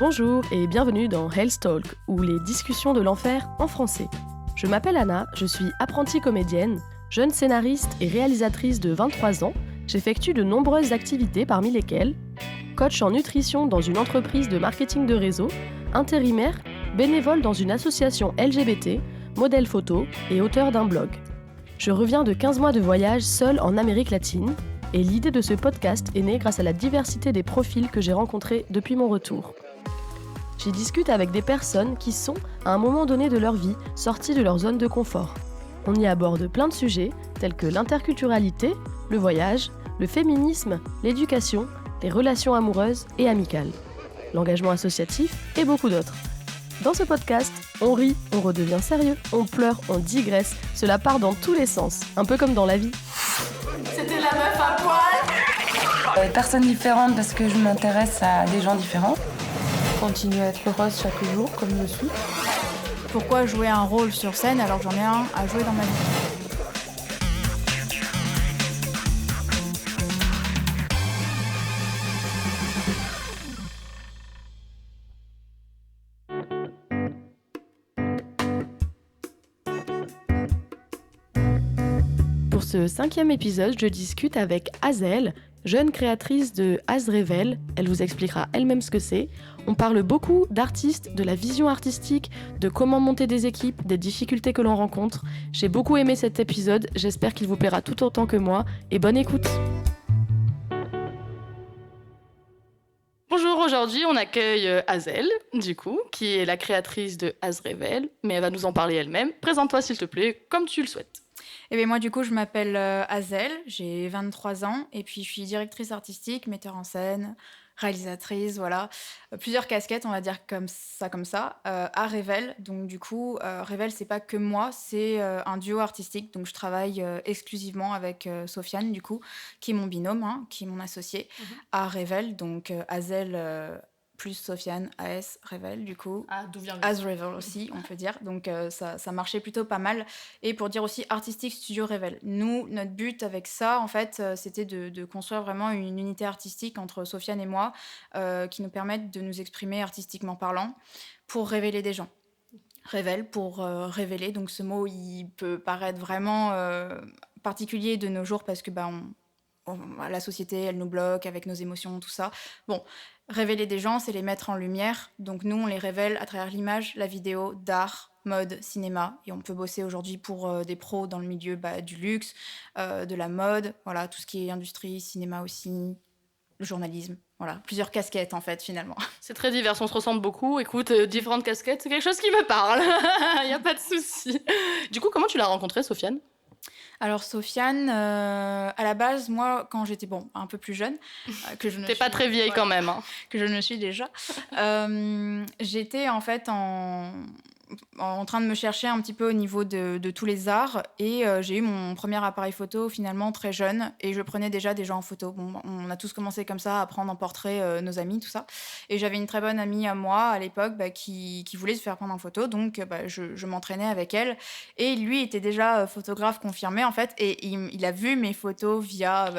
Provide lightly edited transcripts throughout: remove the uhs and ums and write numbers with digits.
Bonjour et bienvenue dans Hell's Talk, ou les discussions de l'enfer en français. Je m'appelle Anna, je suis apprentie comédienne, jeune scénariste et réalisatrice de 23 ans. J'effectue de nombreuses activités parmi lesquelles coach en nutrition dans une entreprise de marketing de réseau, intérimaire, bénévole dans une association LGBT, modèle photo et auteur d'un blog. Je reviens de 15 mois de voyage seule en Amérique latine et l'idée de ce podcast est née grâce à la diversité des profils que j'ai rencontrés depuis mon retour. J'y discute avec des personnes qui sont, à un moment donné de leur vie, sorties de leur zone de confort. On y aborde plein de sujets tels que l'interculturalité, le voyage, le féminisme, l'éducation, les relations amoureuses et amicales, l'engagement associatif et beaucoup d'autres. Dans ce podcast, on rit, on redevient sérieux, on pleure, on digresse, cela part dans tous les sens, un peu comme dans la vie. C'était la meuf à poil. Personne différente parce que je m'intéresse à des gens différents. Continuer à être heureuse chaque jour comme je suis. Pourquoi jouer un rôle sur scène alors que j'en ai un à jouer dans ma vie? Pour ce 5e épisode, je discute avec Hazel, jeune créatrice de Azrevel. Elle vous expliquera elle-même ce que c'est. On parle beaucoup d'artistes, de la vision artistique, de comment monter des équipes, des difficultés que l'on rencontre. J'ai beaucoup aimé cet épisode, j'espère qu'il vous plaira tout autant que moi, et bonne écoute. Bonjour, aujourd'hui on accueille Hazel, du coup, qui est la créatrice de Azrevel, mais elle va nous en parler elle-même. Présente-toi s'il te plaît, comme tu le souhaites. Eh bien moi du coup je m'appelle Hazel, j'ai 23 ans et puis je suis directrice artistique, metteur en scène, réalisatrice, voilà. Plusieurs casquettes on va dire comme ça, à Revel. Donc du coup Revel c'est pas que moi, c'est un duo artistique. Donc je travaille exclusivement avec Sofiane du coup, qui est mon binôme, hein, qui est mon associé à Revel. Donc Hazel plus Sofiane, AS, Revel, du coup. Ah, d'où vient le As Revel aussi, on peut dire. Donc, ça marchait plutôt pas mal. Et pour dire aussi Artistic Studio Revel. Nous, notre but avec ça, en fait, c'était de construire vraiment une unité artistique entre Sofiane et moi qui nous permette de nous exprimer artistiquement parlant pour révéler des gens. Révèle pour révéler. Donc, ce mot, il peut paraître vraiment particulier de nos jours parce que la société, elle nous bloque avec nos émotions, tout ça. Bon, révéler des gens, c'est les mettre en lumière. Donc nous, on les révèle à travers l'image, la vidéo, d'art, mode, cinéma. Et on peut bosser aujourd'hui pour des pros dans le milieu du luxe, de la mode, voilà, tout ce qui est industrie, cinéma aussi, le journalisme. Voilà, plusieurs casquettes en fait, finalement. C'est très divers, on se ressemble beaucoup. Écoute, différentes casquettes, c'est quelque chose qui me parle. Il n'y a pas de souci. Du coup, comment tu l'as rencontrée, Sofiane ? Alors Sofiane, à la base, moi, quand j'étais un peu plus jeune, que je ne T'es suis pas très vieille quand même. Hein. que je ne suis déjà, j'étais en fait en train de me chercher un petit peu au niveau de tous les arts et j'ai eu mon premier appareil photo finalement très jeune et je prenais déjà des gens en photo. Bon, on a tous commencé comme ça à prendre en portrait nos amis, tout ça. Et j'avais une très bonne amie à moi à l'époque qui voulait se faire prendre en photo, donc je m'entraînais avec elle. Et lui était déjà photographe confirmé en fait et il a vu mes photos via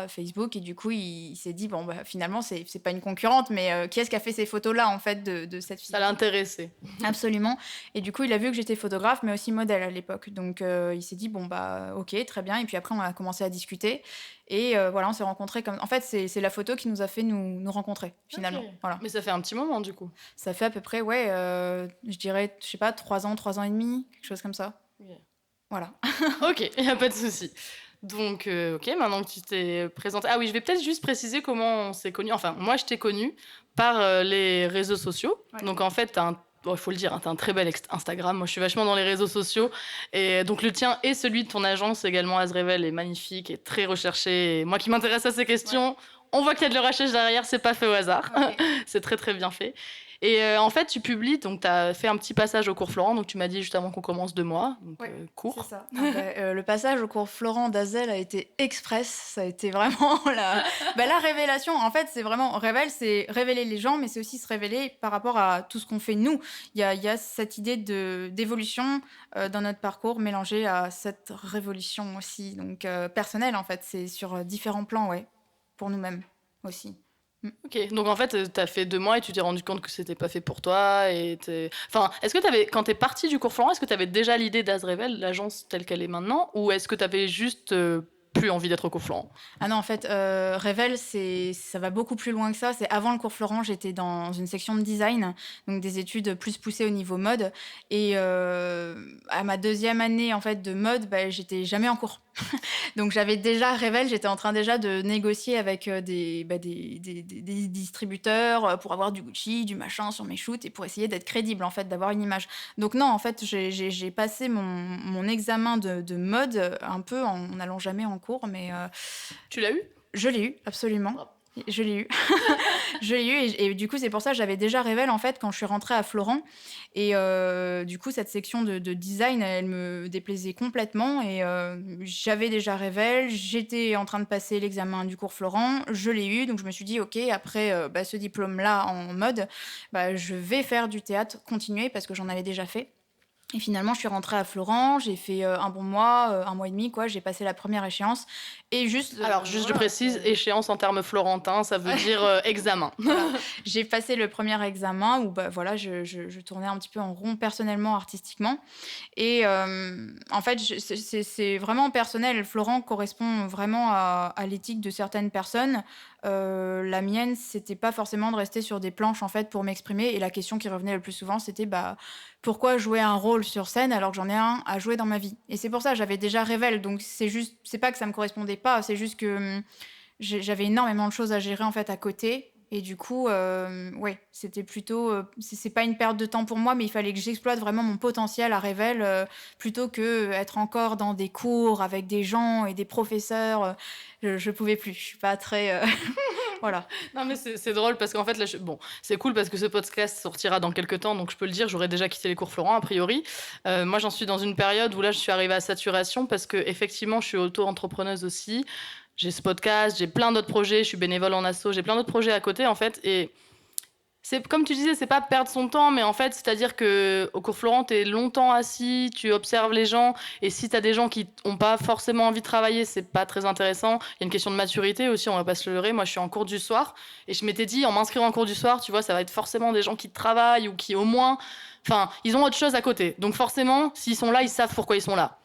Facebook et du coup il s'est dit finalement c'est pas une concurrente mais qui est-ce qui a fait ces photos là en fait de cette fille. Ça l'a intéressé. Absolument. Et du coup, il a vu que j'étais photographe, mais aussi modèle à l'époque. Donc, il s'est dit, ok, très bien. Et puis après, on a commencé à discuter. Et on s'est rencontrés comme... En fait, c'est la photo qui nous a fait nous rencontrer, finalement. Okay. Voilà. Mais ça fait un petit moment, du coup. Ça fait à peu près, je dirais, 3 ans et demi, quelque chose comme ça. Yeah. Voilà. Ok, il n'y a pas de souci. Donc, ok, maintenant que tu t'es présentée... Ah oui, je vais peut-être juste préciser comment on s'est connus. Enfin, moi, je t'ai connue par les réseaux sociaux. Ouais. Donc, en fait, il faut le dire, t'as un très bel Instagram. Moi, je suis vachement dans les réseaux sociaux. Et donc, le tien et celui de ton agence également, Azrevel, est magnifique et très recherché. Et moi qui m'intéresse à ces questions, on voit qu'il y a de la recherche derrière, c'est pas fait au hasard. Okay. C'est très, très bien fait. Et en fait, tu publies, donc tu as fait un petit passage au cours Florent, donc tu m'as dit juste avant qu'on commence 2 mois, donc cours. C'est ça. Le passage au cours Florent d'Hazel a été express, ça a été vraiment la révélation. En fait, c'est vraiment, Révèle, c'est révéler les gens, mais c'est aussi se révéler par rapport à tout ce qu'on fait nous. Il y a cette idée d'évolution dans notre parcours mélangée à cette révolution aussi, donc personnelle en fait, c'est sur différents plans, pour nous-mêmes aussi. Ok, donc en fait, t'as fait 2 mois et tu t'es rendu compte que c'était pas fait pour toi. Enfin, est-ce que quand t'es parti du cours Florent, est-ce que t'avais déjà l'idée d'Azrevel, l'agence telle qu'elle est maintenant, ou est-ce que t'avais juste plus envie d'être au cours Florent? Ah non, en fait, Revel, ça va beaucoup plus loin que ça. C'est avant le cours Florent, j'étais dans une section de design, donc des études plus poussées au niveau mode. Et à ma 2e année en fait de mode, bah, j'étais jamais en cours. Donc j'avais déjà Revel, j'étais en train déjà de négocier avec des distributeurs pour avoir du Gucci, du machin sur mes shoots et pour essayer d'être crédible en fait, d'avoir une image. Donc non, en fait, j'ai passé mon examen de mode un peu en n'allant jamais en cours, mais Tu l'as eu? je l'ai eu, absolument. Je l'ai eu. Je l'ai eu et du coup, c'est pour ça que j'avais déjà Revel en fait quand je suis rentrée à Florent. Et du coup, cette section de design, elle me déplaisait complètement. Et j'avais déjà Revel, j'étais en train de passer l'examen du cours Florent, je l'ai eu. Donc je me suis dit, ok, après ce diplôme-là en mode, je vais faire du théâtre, continuer parce que j'en avais déjà fait. Et finalement, je suis rentrée à Florent, j'ai fait un bon mois, 1 mois et demi, quoi. J'ai passé la première échéance. Et juste. Alors, juste je précise, échéance en termes florentins, ça veut dire examen. Voilà. J'ai passé le premier examen où voilà, je tournais un petit peu en rond personnellement, artistiquement. Et en fait, c'est vraiment personnel. Florent correspond vraiment à l'éthique de certaines personnes. La mienne, c'était pas forcément de rester sur des planches en fait pour m'exprimer. Et la question qui revenait le plus souvent, c'était pourquoi jouer un rôle sur scène alors que j'en ai un à jouer dans ma vie. Et c'est pour ça, j'avais déjà Revel. Donc c'est pas que ça me correspondait pas, c'est juste que j'avais énormément de choses à gérer en fait à côté. Et du coup, ouais, c'était plutôt. C'est pas une perte de temps pour moi, mais il fallait que j'exploite vraiment mon potentiel à Revel plutôt que être encore dans des cours avec des gens et des professeurs. Je pouvais plus. Je suis pas très. Voilà. Non, mais c'est drôle parce qu'en fait, là, bon, c'est cool parce que ce podcast sortira dans quelques temps, donc je peux le dire, j'aurais déjà quitté les cours Florent, a priori. Moi, j'en suis dans une période où là, je suis arrivée à saturation parce que, effectivement, je suis auto-entrepreneuse aussi. J'ai ce podcast, j'ai plein d'autres projets, je suis bénévole en asso, j'ai plein d'autres projets à côté, en fait. Et c'est comme tu disais, c'est pas perdre son temps, mais en fait, c'est-à-dire que au cours Florent, t'es longtemps assis, tu observes les gens, et si t'as des gens qui ont pas forcément envie de travailler, c'est pas très intéressant. Il y a une question de maturité aussi, on va pas se le leurrer. Moi, je suis en cours du soir, et je m'étais dit, en m'inscrivant en cours du soir, tu vois, ça va être forcément des gens qui travaillent ou qui au moins, enfin, ils ont autre chose à côté. Donc forcément, s'ils sont là, ils savent pourquoi ils sont là.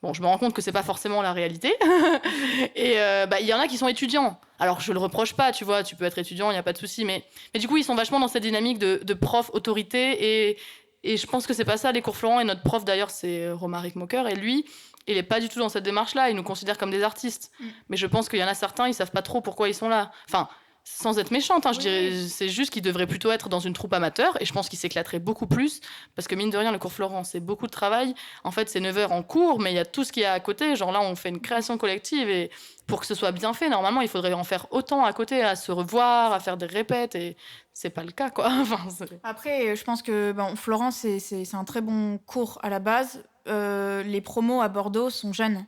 Bon, je me rends compte que c'est pas forcément la réalité. Et il y en a qui sont étudiants. Alors, je le reproche pas, tu vois, tu peux être étudiant, il n'y a pas de souci. Mais du coup, ils sont vachement dans cette dynamique de prof, autorité. Et je pense que c'est pas ça, les cours Florent. Et notre prof, d'ailleurs, c'est Romaric Mocker. Et lui, il est pas du tout dans cette démarche-là. Il nous considère comme des artistes. Mais je pense qu'il y en a certains, ils savent pas trop pourquoi ils sont là. Enfin, sans être méchante, je dirais, c'est juste qu'ils devraient plutôt être dans une troupe amateur, et je pense qu'ils s'éclateraient beaucoup plus, parce que mine de rien, le cours Florent, c'est beaucoup de travail. En fait, c'est 9 heures en cours, mais il y a tout ce qu'il y a à côté. Genre là, on fait une création collective, et pour que ce soit bien fait, normalement, il faudrait en faire autant à côté, à se revoir, à faire des répètes, et c'est pas le cas, quoi. Après, je pense que Florent, c'est un très bon cours à la base. Les promos à Bordeaux sont jeunes.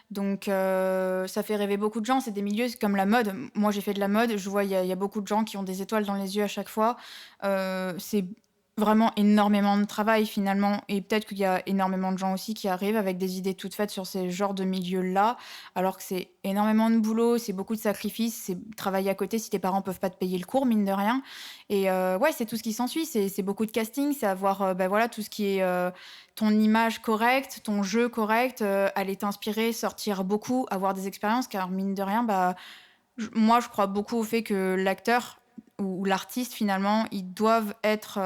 Donc, ça fait rêver beaucoup de gens. C'est des milieux comme la mode. Moi, j'ai fait de la mode. Je vois, il y a beaucoup de gens qui ont des étoiles dans les yeux à chaque fois. C'est vraiment énormément de travail, finalement. Et peut-être qu'il y a énormément de gens aussi qui arrivent avec des idées toutes faites sur ces genres de milieux-là, alors que c'est énormément de boulot, c'est beaucoup de sacrifices, c'est travailler à côté si tes parents peuvent pas te payer le cours, mine de rien. Et ouais, c'est tout ce qui s'ensuit. C'est beaucoup de casting, c'est avoir voilà, tout ce qui est ton image correcte, ton jeu correct, aller t'inspirer, sortir beaucoup, avoir des expériences, car mine de rien, moi, je crois beaucoup au fait que l'acteur ou l'artiste, finalement, ils doivent être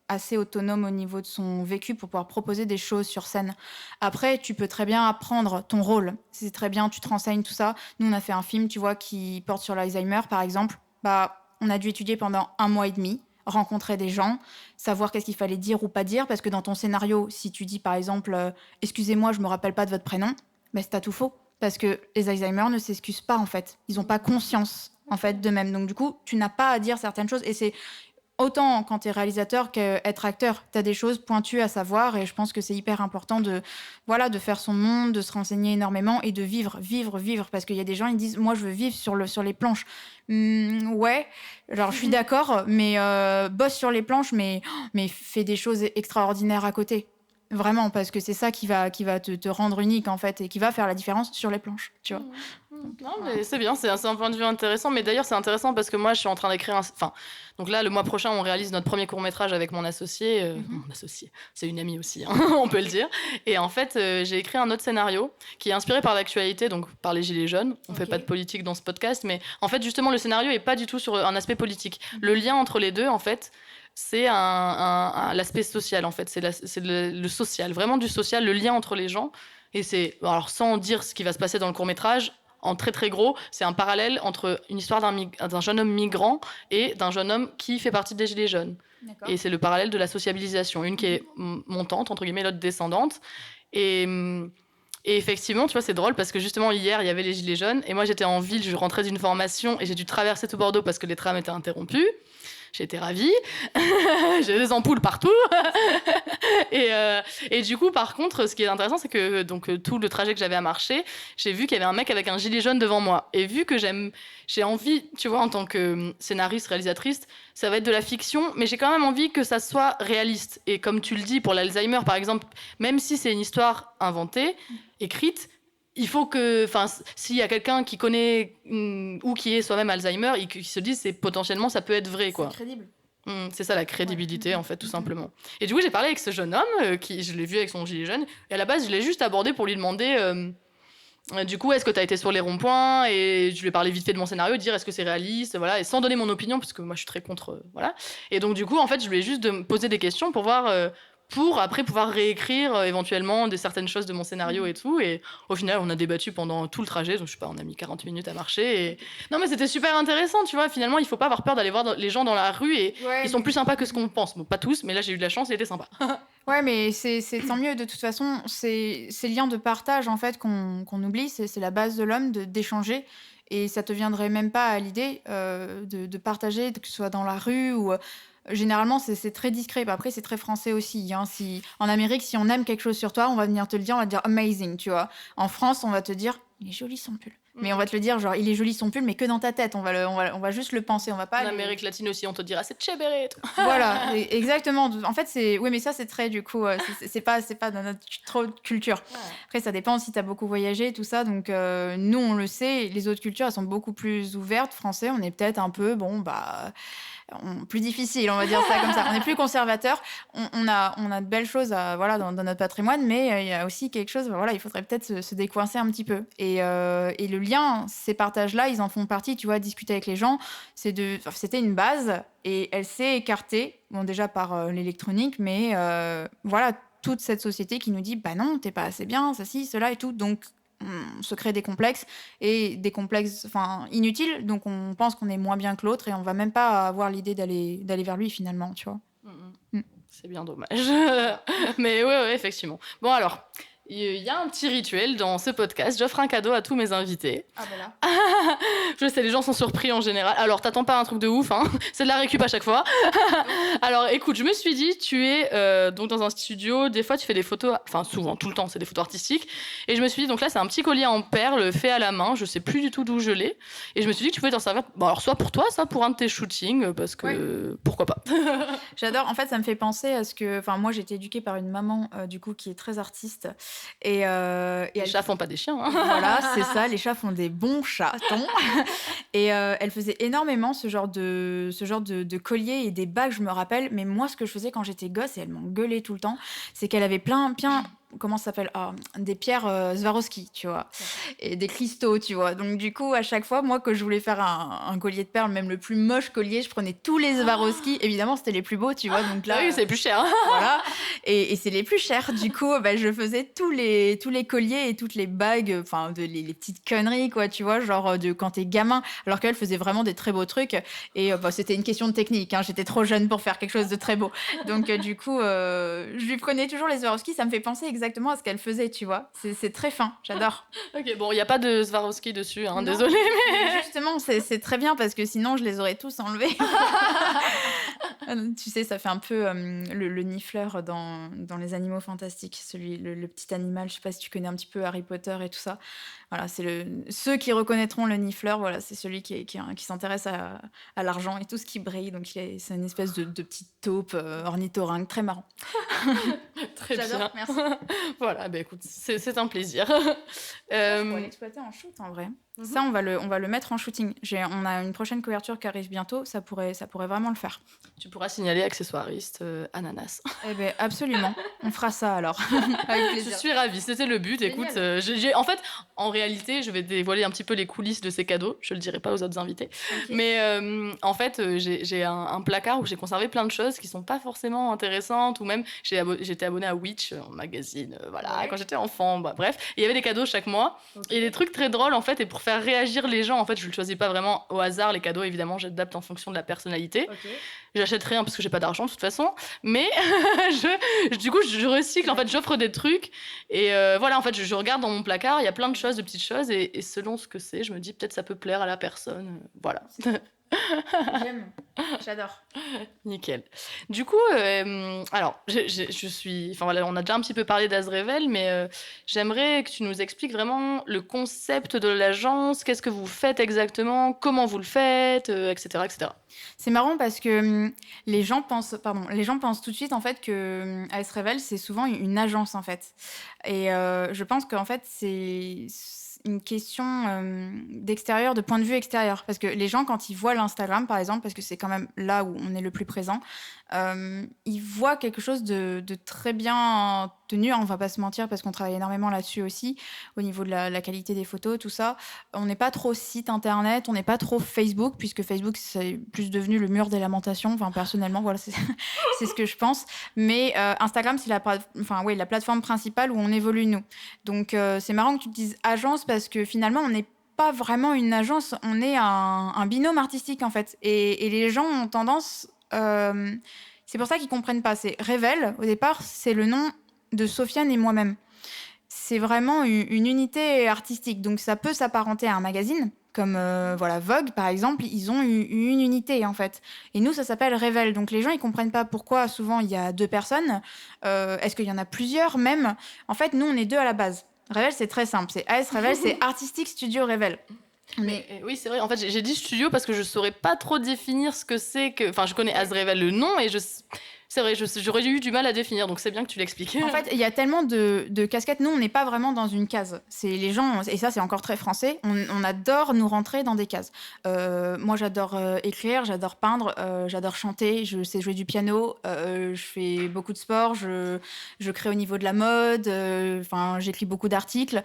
assez autonomes au niveau de son vécu pour pouvoir proposer des choses sur scène. Après, tu peux très bien apprendre ton rôle. C'est très bien, tu te renseignes, tout ça. Nous, on a fait un film, tu vois, qui porte sur l'Alzheimer, par exemple. On a dû étudier pendant 1 mois et demi, rencontrer des gens, savoir qu'est-ce qu'il fallait dire ou pas dire, parce que dans ton scénario, si tu dis, par exemple, excusez-moi, je me rappelle pas de votre prénom, c'est à tout faux. Parce que les Alzheimer ne s'excusent pas, en fait. Ils n'ont pas conscience, en fait, d'eux-mêmes. Donc, du coup, tu n'as pas à dire certaines choses. Et c'est autant quand tu es réalisateur qu'être acteur. Tu as des choses pointues à savoir. Et je pense que c'est hyper important de faire son monde, de se renseigner énormément et de vivre. Parce qu'il y a des gens, ils disent, moi, je veux vivre sur les planches. Ouais, alors je suis d'accord, mais bosse sur les planches, mais fais des choses extraordinaires à côté. Vraiment, parce que c'est ça qui va te rendre unique, en fait, et qui va faire la différence sur les planches, tu vois. Non, mais c'est bien, c'est un point de vue intéressant. Mais d'ailleurs, c'est intéressant parce que moi, je suis en train d'écrire Enfin, donc là, le mois prochain, on réalise notre premier court-métrage avec mon associé. Mon associé, c'est une amie aussi, hein, on peut le dire. Et en fait, j'ai écrit un autre scénario qui est inspiré par l'actualité, donc par les Gilets jaunes. On fait pas de politique dans ce podcast, mais en fait, justement, le scénario est pas du tout sur un aspect politique. Le lien entre les deux, en fait, c'est l'aspect social, en fait. C'est le social, vraiment du social, le lien entre les gens. Et c'est, alors sans dire ce qui va se passer dans le court-métrage, en très très gros, c'est un parallèle entre une histoire d'un jeune homme migrant et d'un jeune homme qui fait partie des Gilets jaunes. D'accord. Et c'est le parallèle de la sociabilisation. Une qui est montante, entre guillemets, l'autre descendante. Et effectivement, tu vois, c'est drôle parce que justement, hier, il y avait les Gilets jaunes et moi, j'étais en ville, je rentrais d'une formation et j'ai dû traverser tout Bordeaux parce que les trams étaient interrompus. J'étais ravie. J'ai des ampoules partout. et du coup, par contre, ce qui est intéressant, c'est que tout le trajet que j'avais à marcher, j'ai vu qu'il y avait un mec avec un gilet jaune devant moi. Et vu que j'ai envie, tu vois, en tant que scénariste, réalisatrice, ça va être de la fiction, mais j'ai quand même envie que ça soit réaliste. Et comme tu le dis, pour l'Alzheimer, par exemple, même si c'est une histoire inventée, écrite, il faut que, enfin, s'il y a quelqu'un qui connaît ou qui est soi-même Alzheimer, et qui se dise c'est potentiellement ça peut être vrai, quoi. C'est crédible. C'est ça la crédibilité, en fait, tout simplement. Et du coup, j'ai parlé avec ce jeune homme, je l'ai vu avec son gilet jaune, et à la base, je l'ai juste abordé pour lui demander, du coup, est-ce que tu as été sur les ronds-points, et je lui ai parlé vite fait de mon scénario, dire est-ce que c'est réaliste, voilà, et sans donner mon opinion, parce que moi, je suis très contre, voilà. Et donc, du coup, en fait, je lui ai juste posé des questions pour voir... pour après pouvoir réécrire éventuellement certaines choses de mon scénario et tout. Et au final, on a débattu pendant tout le trajet. Donc, je sais pas, on a mis 40 minutes à marcher. Et... Non, mais c'était super intéressant, tu vois. Finalement, il faut pas avoir peur d'aller voir les gens dans la rue et ils sont plus sympas que ce qu'on pense. Bon, pas tous, mais là, j'ai eu de la chance, il était sympa. Ouais, mais c'est tant mieux. De toute façon, c'est ces liens de partage, en fait, qu'on oublie. C'est la base de l'homme, d'échanger. Et ça te viendrait même pas à l'idée de partager, que ce soit dans la rue ou... Généralement, c'est très discret. Bah, après, c'est très français aussi. Hein. En Amérique, si on aime quelque chose sur toi, on va venir te le dire, on va te dire amazing, tu vois. En France, on va te dire, il est joli son pull. Mais on va te le dire, genre, il est joli son pull, mais que dans ta tête. On va juste le penser. On va pas. En Amérique latine aussi, on te dira, c'est chévere. Voilà, exactement. En fait, oui, mais ça, c'est très, du coup, c'est pas dans notre trop culture. Ouais. Après, ça dépend si t'as beaucoup voyagé, tout ça. Donc, nous, on le sait, les autres cultures, elles sont beaucoup plus ouvertes. Français, on est peut-être un peu, plus difficile, on va dire ça comme ça. On est plus conservateur. On a de belles choses dans notre patrimoine, mais il y a aussi quelque chose, il faudrait peut-être se décoincer un petit peu. Et le lien, ces partages-là, ils en font partie, tu vois, discuter avec les gens. C'était une base et elle s'est écartée, déjà par l'électronique, mais toute cette société qui nous dit, bah non, t'es pas assez bien, ça, ci, cela et tout. Donc, on se crée des complexes inutiles, donc on pense qu'on est moins bien que l'autre et on va même pas avoir l'idée d'aller vers lui finalement, tu vois. C'est bien dommage. Mais ouais, effectivement. Bon alors, il y a un petit rituel dans ce podcast. J'offre un cadeau à tous mes invités. Ah voilà. Je sais, les gens sont surpris en général. Alors, t'attends pas un truc de ouf, hein. C'est de la récup à chaque fois. Alors, écoute, je me suis dit, tu es donc dans un studio. Des fois, tu fais des photos, enfin souvent, tout le temps, c'est des photos artistiques. Et je me suis dit, donc là, c'est un petit collier en perles fait à la main. Je sais plus du tout d'où je l'ai. Et je me suis dit que tu pouvais t'en servir. Bon, alors soit pour toi, soit pour un de tes shootings, parce que pourquoi pas. J'adore. En fait, ça me fait penser à ce que, moi, j'ai été éduquée par une maman du coup qui est très artiste. Et les chats font pas des chiens. Hein. Voilà, c'est ça. Les chats font des bons chatons. Et elle faisait énormément ce genre de collier et des bagues, je me rappelle. Mais moi, ce que je faisais quand j'étais gosse, et elle m'engueulait tout le temps, c'est qu'elle avait plein comment ça s'appelle, des pierres Swarovski, tu vois, et des cristaux, tu vois. Donc du coup, à chaque fois, moi, que je voulais faire un collier de perles, même le plus moche collier, je prenais tous les Swarovski. Évidemment, c'était les plus beaux, tu vois. Donc là, oui, c'est les plus cher. Voilà, et c'est les plus chers. Du coup, je faisais tous les colliers et toutes les bagues, les petites conneries, quoi, tu vois, genre de quand t'es gamin. Alors qu'elle faisait vraiment des très beaux trucs. Et c'était une question de technique. Hein, j'étais trop jeune pour faire quelque chose de très beau. Donc du coup, je lui prenais toujours les Swarovski. Ça me fait penser exactement à ce qu'elle faisait, tu vois. C'est très fin, j'adore. Ok, bon, il n'y a pas de Swarovski dessus, hein, désolée. Mais... Justement, c'est très bien parce que sinon, je les aurais tous enlevés. Tu sais, ça fait un peu le nifleur dans les animaux fantastiques, le petit animal. Je sais pas si tu connais un petit peu Harry Potter et tout ça. Voilà, c'est ceux qui reconnaîtront le nifleur, voilà, c'est celui qui s'intéresse à l'argent et tout ce qui brille. Donc, c'est une espèce de petite taupe ornithorynque, très marrant. Très J'adore, bien. Merci. Voilà, écoute, c'est un plaisir. Je pourrais l'exploiter en shoot, en vrai. Ça, on va le mettre en shooting. On a une prochaine couverture qui arrive bientôt, ça pourrait vraiment le faire. Tu pourras signaler accessoiriste Ananas. Eh bien, absolument. On fera ça alors. Avec Je plaisir. suis ravie, c'était le but. Génial. Écoute, en fait, en réalité, je vais dévoiler un petit peu les coulisses de ces cadeaux. Je le dirai pas aux autres invités. Ok. Mais en fait, j'ai un placard où j'ai conservé plein de choses qui sont pas forcément intéressantes. Ou même, j'étais abonnée à Witch, un magazine, voilà, Ouais. quand j'étais enfant. Bah, bref, et il y avait des cadeaux chaque mois. Et des trucs très drôles, en fait. Et pour faire réagir les gens, en fait, je ne choisis pas vraiment au hasard les cadeaux. Évidemment, j'adapte en fonction de la personnalité. Ok. J'achète rien parce que j'ai pas d'argent de toute façon, mais du coup je recycle, en fait j'offre des trucs et voilà, en fait je regarde dans mon placard, il y a plein de choses, de petites choses et selon ce que c'est, je me dis peut-être ça peut plaire à la personne, voilà. J'aime. J'adore. Nickel. Du coup, alors, je suis... Enfin voilà, on a déjà un petit peu parlé d'Azrevel, mais j'aimerais que tu nous expliques vraiment le concept de l'agence, qu'est-ce que vous faites exactement, comment vous le faites, etc., etc. C'est marrant parce que les gens pensent tout de suite en fait que AS Revel c'est souvent une agence en fait. Et je pense qu'en fait c'est une question d'extérieur, de point de vue extérieur. Parce que les gens quand ils voient l'Instagram par exemple, parce que c'est quand même là où on est le plus présent, ils voient quelque chose de très bien tenu. On va pas se mentir parce qu'on travaille énormément là-dessus aussi, au niveau de la qualité des photos, tout ça. On n'est pas trop site internet, on n'est pas trop Facebook, puisque Facebook c'est plus devenu le mur des lamentations. Enfin, personnellement, voilà, c'est c'est ce que je pense. Mais Instagram, c'est la plateforme principale où on évolue nous. Donc c'est marrant que tu te dises agence parce que finalement, on n'est pas vraiment une agence, on est un binôme artistique en fait. Et les gens ont tendance. C'est pour ça qu'ils comprennent pas. C'est Revel, au départ, c'est le nom de Sofiane et moi-même. C'est vraiment une unité artistique. Donc ça peut s'apparenter à un magazine, comme voilà, Vogue par exemple, ils ont une unité en fait. Et nous, ça s'appelle Revel. Donc les gens, ils comprennent pas pourquoi souvent il y a 2 personnes. Est-ce qu'il y en a plusieurs même? En fait, nous, on est 2 à la base. Revel, c'est très simple. C'est AS Revel, c'est Artistic Studio Revel. Mais oui, c'est vrai. En fait, j'ai dit studio parce que je saurais pas trop définir ce que c'est que. Enfin, je connais Azrevel le nom et c'est vrai, j'aurais eu du mal à définir, donc c'est bien que tu l'expliques. En fait, il y a tellement de casquettes. Nous, on n'est pas vraiment dans une case. C'est les gens, et ça, c'est encore très français. On adore nous rentrer dans des cases. Moi, j'adore écrire, j'adore peindre, j'adore chanter, je sais jouer du piano, je fais beaucoup de sport, je crée au niveau de la mode, j'écris beaucoup d'articles.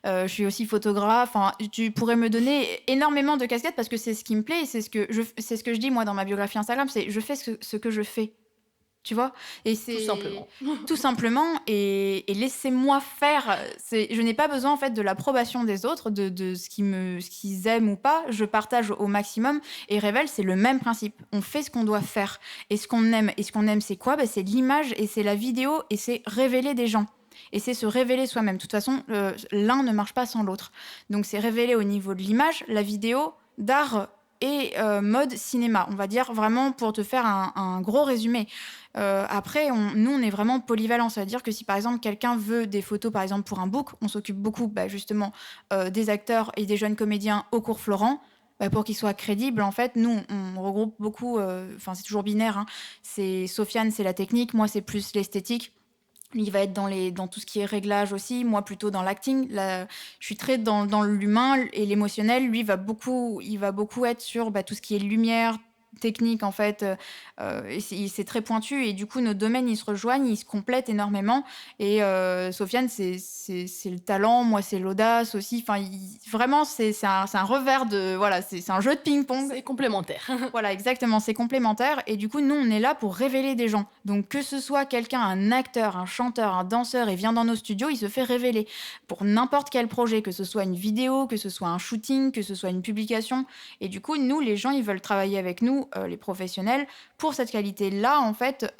Je suis aussi photographe. Tu pourrais me donner énormément de casquettes parce que c'est ce qui me plaît et c'est ce que je dis moi dans ma biographie Instagram, c'est je fais ce que je fais. Tu vois, et c'est Tout simplement. tout simplement et laissez-moi faire. Je n'ai pas besoin en fait de l'approbation des autres, de ce qu'ils aiment ou pas. Je partage au maximum et Revel c'est le même principe. On fait ce qu'on doit faire et ce qu'on aime c'est quoi? C'est l'image et c'est la vidéo et c'est révéler des gens. Et c'est se révéler soi-même. De toute façon, l'un ne marche pas sans l'autre. Donc c'est révéler au niveau de l'image, la vidéo, d'art et mode cinéma. On va dire vraiment pour te faire un gros résumé. Après, nous, on est vraiment polyvalent. Ça veut dire que si, par exemple, quelqu'un veut des photos, par exemple, pour un book, on s'occupe beaucoup, justement, des acteurs et des jeunes comédiens au cours Florent. Pour qu'ils soient crédibles, en fait, nous, on regroupe beaucoup... c'est toujours binaire. Hein. C'est Sofiane, c'est la technique. Moi, c'est plus l'esthétique. Lui, il va être dans tout ce qui est réglage aussi. Moi, plutôt dans l'acting. Là, je suis très dans l'humain et l'émotionnel. Lui, il va beaucoup être sur tout ce qui est lumière, technique en fait, et c'est très pointu et du coup nos domaines ils se rejoignent, ils se complètent énormément et Sofiane c'est le talent, moi c'est l'audace aussi, vraiment c'est un revers de voilà, c'est un jeu de ping-pong. C'est complémentaire. Voilà, exactement, c'est complémentaire et du coup nous on est là pour révéler des gens, donc que ce soit quelqu'un, un acteur, un chanteur, un danseur et vient dans nos studios, il se fait révéler pour n'importe quel projet, que ce soit une vidéo, que ce soit un shooting, que ce soit une publication et du coup nous les gens ils veulent travailler avec nous, les professionnels, pour cette qualité-là, en fait,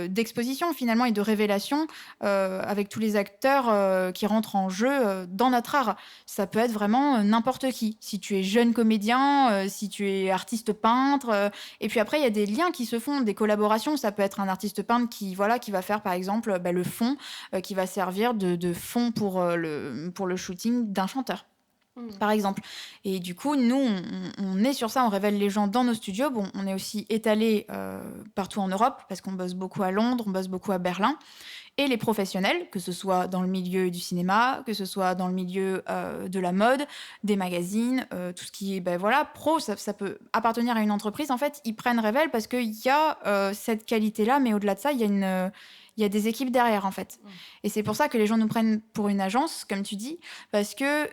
d'exposition finalement et de révélation avec tous les acteurs qui rentrent en jeu dans notre art. Ça peut être vraiment n'importe qui. Si tu es jeune comédien, si tu es artiste peintre, et puis après il y a des liens qui se font, des collaborations. Ça peut être un artiste peintre qui va faire par exemple le fond, qui va servir de fond pour le shooting d'un chanteur. par exemple. Et du coup, nous, on est sur ça, on révèle les gens dans nos studios. Bon, on est aussi étalé partout en Europe, parce qu'on bosse beaucoup à Londres, on bosse beaucoup à Berlin. Et les professionnels, que ce soit dans le milieu du cinéma, que ce soit dans le milieu de la mode, des magazines, tout ce qui est voilà, pro, ça peut appartenir à une entreprise. En fait, ils prennent Revel parce qu'il y a cette qualité-là, mais au-delà de ça, il y a des équipes derrière, en fait. Et c'est pour ça que les gens nous prennent pour une agence, comme tu dis, parce que,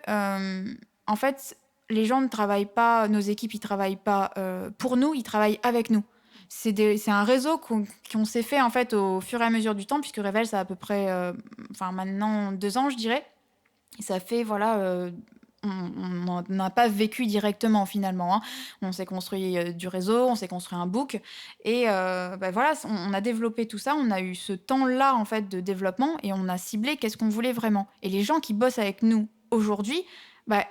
en fait, les gens ne travaillent pas, nos équipes, ils travaillent pas pour nous, ils travaillent avec nous. C'est un réseau qu'on s'est fait en fait au fur et à mesure du temps, puisque Revel, ça a à peu près, maintenant 2 ans, je dirais. Et ça fait, voilà, on n'a pas vécu directement finalement, hein. On s'est construit du réseau, on s'est construit un book. Et voilà, on a développé tout ça, on a eu ce temps-là en fait de développement et on a ciblé qu'est-ce qu'on voulait vraiment. Et les gens qui bossent avec nous aujourd'hui, bah,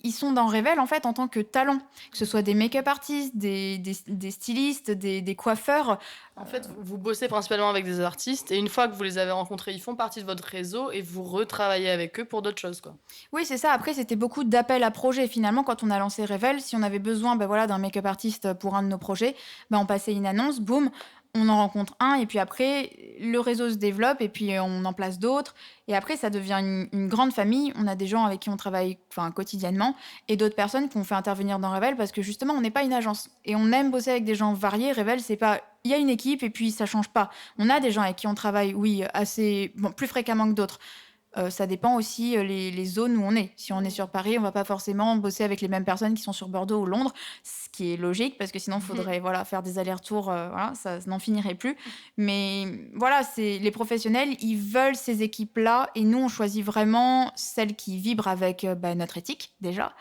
ils sont dans Revel en fait en tant que talent, que ce soit des make-up artistes, des stylistes, des coiffeurs. En fait, vous bossez principalement avec des artistes et une fois que vous les avez rencontrés, ils font partie de votre réseau et vous retravaillez avec eux pour d'autres choses, quoi. Oui, c'est ça. Après, c'était beaucoup d'appels à projets. Finalement, quand on a lancé Revel, si on avait besoin voilà, d'un make-up artiste pour un de nos projets, on passait une annonce, boum, on en rencontre un, et puis après, le réseau se développe, et puis on en place d'autres. Et après, ça devient une grande famille. On a des gens avec qui on travaille quotidiennement, et d'autres personnes qu'on fait intervenir dans Revel, parce que justement, on n'est pas une agence. Et on aime bosser avec des gens variés. Revel, c'est pas... Il y a une équipe, et puis ça change pas. On a des gens avec qui on travaille, oui, assez... plus fréquemment que d'autres. Ça dépend aussi les zones où on est. Si on est sur Paris, on va pas forcément bosser avec les mêmes personnes qui sont sur Bordeaux ou Londres, ce qui est logique parce que sinon il faudrait faire des allers-retours, voilà, ça n'en finirait plus. Mais voilà, c'est les professionnels, ils veulent ces équipes-là et nous on choisit vraiment celles qui vibrent avec notre éthique déjà,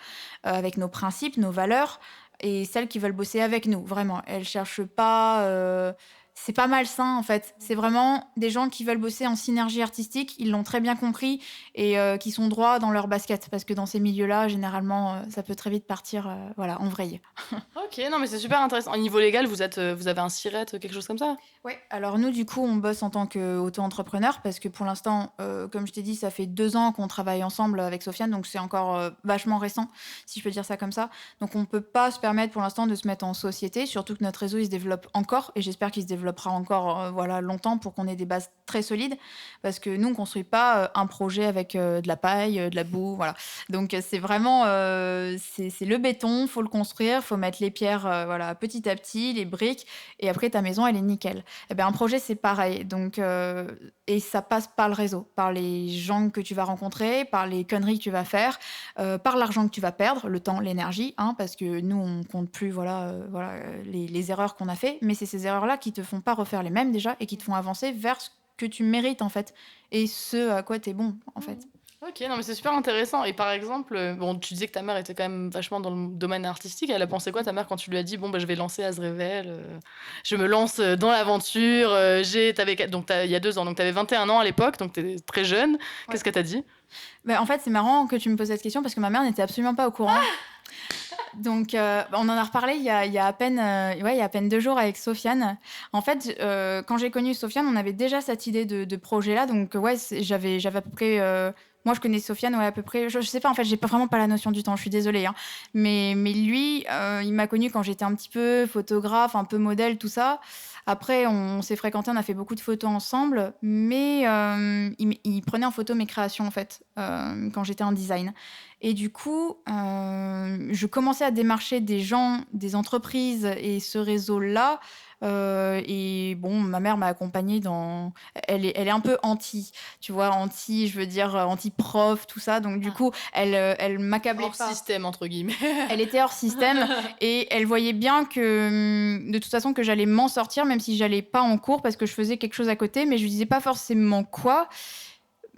avec nos principes, nos valeurs et celles qui veulent bosser avec nous. Vraiment, elles cherchent pas. C'est pas malsain en fait. C'est vraiment des gens qui veulent bosser en synergie artistique. Ils l'ont très bien compris et qui sont droits dans leur basket. Parce que dans ces milieux-là, généralement, ça peut très vite partir en vrille. Ok, non mais c'est super intéressant. Au niveau légal, vous avez un SIRET, quelque chose comme ça? Ouais, alors nous, du coup, on bosse en tant qu'auto-entrepreneur parce que pour l'instant, comme je t'ai dit, ça fait 2 ans qu'on travaille ensemble avec Sofiane, donc c'est encore vachement récent, si je peux dire ça comme ça. Donc on peut pas se permettre pour l'instant de se mettre en société, surtout que notre réseau, il se développe encore et j'espère qu'il se développera encore longtemps pour qu'on ait des bases très solides parce que nous, on construit pas un projet avec de la paille, de la boue, voilà. Donc c'est vraiment, c'est le béton, faut le construire, faut mettre les pierres petit à petit, les briques et après ta maison, elle est nickel. Eh bien, un projet, c'est pareil. Donc, et ça passe par le réseau, par les gens que tu vas rencontrer, par les conneries que tu vas faire, par l'argent que tu vas perdre, le temps, l'énergie, hein, parce que nous, on compte plus les erreurs qu'on a fait, mais c'est ces erreurs-là qui te font pas refaire les mêmes déjà et qui te font avancer vers ce que tu mérites en fait et ce à quoi tu es bon en fait. Ok, non mais c'est super intéressant. Et par exemple, bon, tu disais que ta mère était quand même vachement dans le domaine artistique. Elle a pensé quoi, ta mère, quand tu lui as dit, bon, je vais lancer Azrevel, je me lance dans l'aventure. Donc il y a 2 ans, donc tu avais 21 ans à l'époque, donc tu étais très jeune. Ouais. Qu'est-ce qu'elle t'a dit? En fait, c'est marrant que tu me poses cette question parce que ma mère n'était absolument pas au courant. Donc, on en a reparlé il y a à peine 2 jours avec Sofiane. En fait, quand j'ai connu Sofiane, on avait déjà cette idée de projet-là. Donc, j'avais à peu près... moi, je connais Sofiane, à peu près... Je sais pas, en fait, j'ai vraiment pas la notion du temps, je suis désolée. Hein. Mais lui, il m'a connue quand j'étais un petit peu photographe, un peu modèle, tout ça. Après, on s'est fréquentés, on a fait beaucoup de photos ensemble. Mais il prenait en photo mes créations, en fait, quand j'étais en design. Et du coup, je commençais à démarcher des gens, des entreprises et ce réseau-là. Et bon, ma mère m'a accompagnée dans... Elle est un peu anti, tu vois, je veux dire, anti-prof, tout ça. Donc du coup, elle m'accablait pas. Hors système, entre guillemets. Elle était hors système et elle voyait bien que, de toute façon, que j'allais m'en sortir, même si j'allais pas en cours parce que je faisais quelque chose à côté, mais je lui disais pas forcément quoi.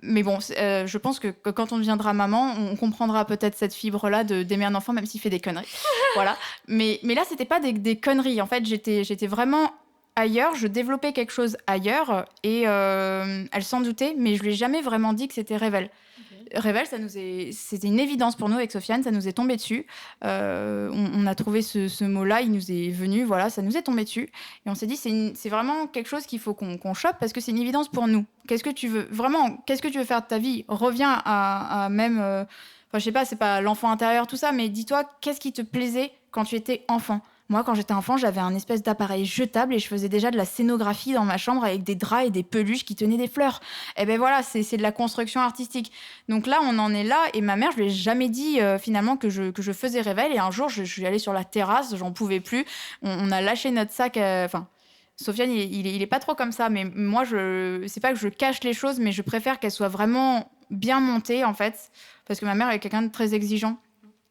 Mais bon, je pense que quand on deviendra maman, on comprendra peut-être cette fibre-là d'aimer un enfant, même s'il fait des conneries. Voilà. Mais là, c'était pas des conneries. En fait, j'étais vraiment ailleurs. Je développais quelque chose ailleurs. Et elle s'en doutait, mais je lui ai jamais vraiment dit que c'était Revel. Revel, c'était une évidence pour nous avec Sofiane, ça nous est tombé dessus. On a trouvé ce mot-là, il nous est venu, voilà, ça nous est tombé dessus. Et on s'est dit, c'est vraiment quelque chose qu'il faut qu'on chope parce que c'est une évidence pour nous. Qu'est-ce que tu veux faire de ta vie? Reviens à même... Enfin, je sais pas, c'est pas l'enfant intérieur, tout ça, mais dis-toi, qu'est-ce qui te plaisait quand tu étais enfant? Moi, quand j'étais enfant, j'avais un espèce d'appareil jetable et je faisais déjà de la scénographie dans ma chambre avec des draps et des peluches qui tenaient des fleurs. Et ben voilà, c'est de la construction artistique. Donc là, on en est là et ma mère, je lui ai jamais dit finalement que je faisais Révèle. Et un jour, je suis allée sur la terrasse, j'en pouvais plus. On a lâché notre sac. Enfin, Sofiane, il est pas trop comme ça, mais moi, c'est pas que je cache les choses, mais je préfère qu'elles soient vraiment bien montées en fait, parce que ma mère est quelqu'un de très exigeant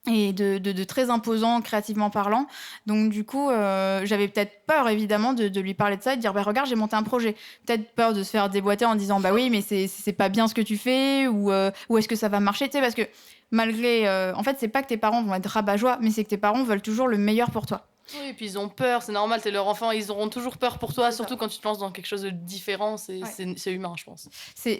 et de très imposant créativement parlant. Donc du coup, j'avais peut-être peur évidemment de lui parler de ça et de dire bah regarde, j'ai monté un projet. Peut-être peur de se faire déboîter en disant bah oui, mais c'est pas bien ce que tu fais ou est-ce que ça va marcher, tu sais, parce que malgré en fait, c'est pas que tes parents vont être rabat-joie, mais c'est que tes parents veulent toujours le meilleur pour toi. Oui, et puis ils ont peur, c'est normal, t'es leur enfant, ils auront toujours peur pour toi, C'est ça. surtout quand tu te lances dans quelque chose de différent, c'est Ouais. c'est humain, je pense.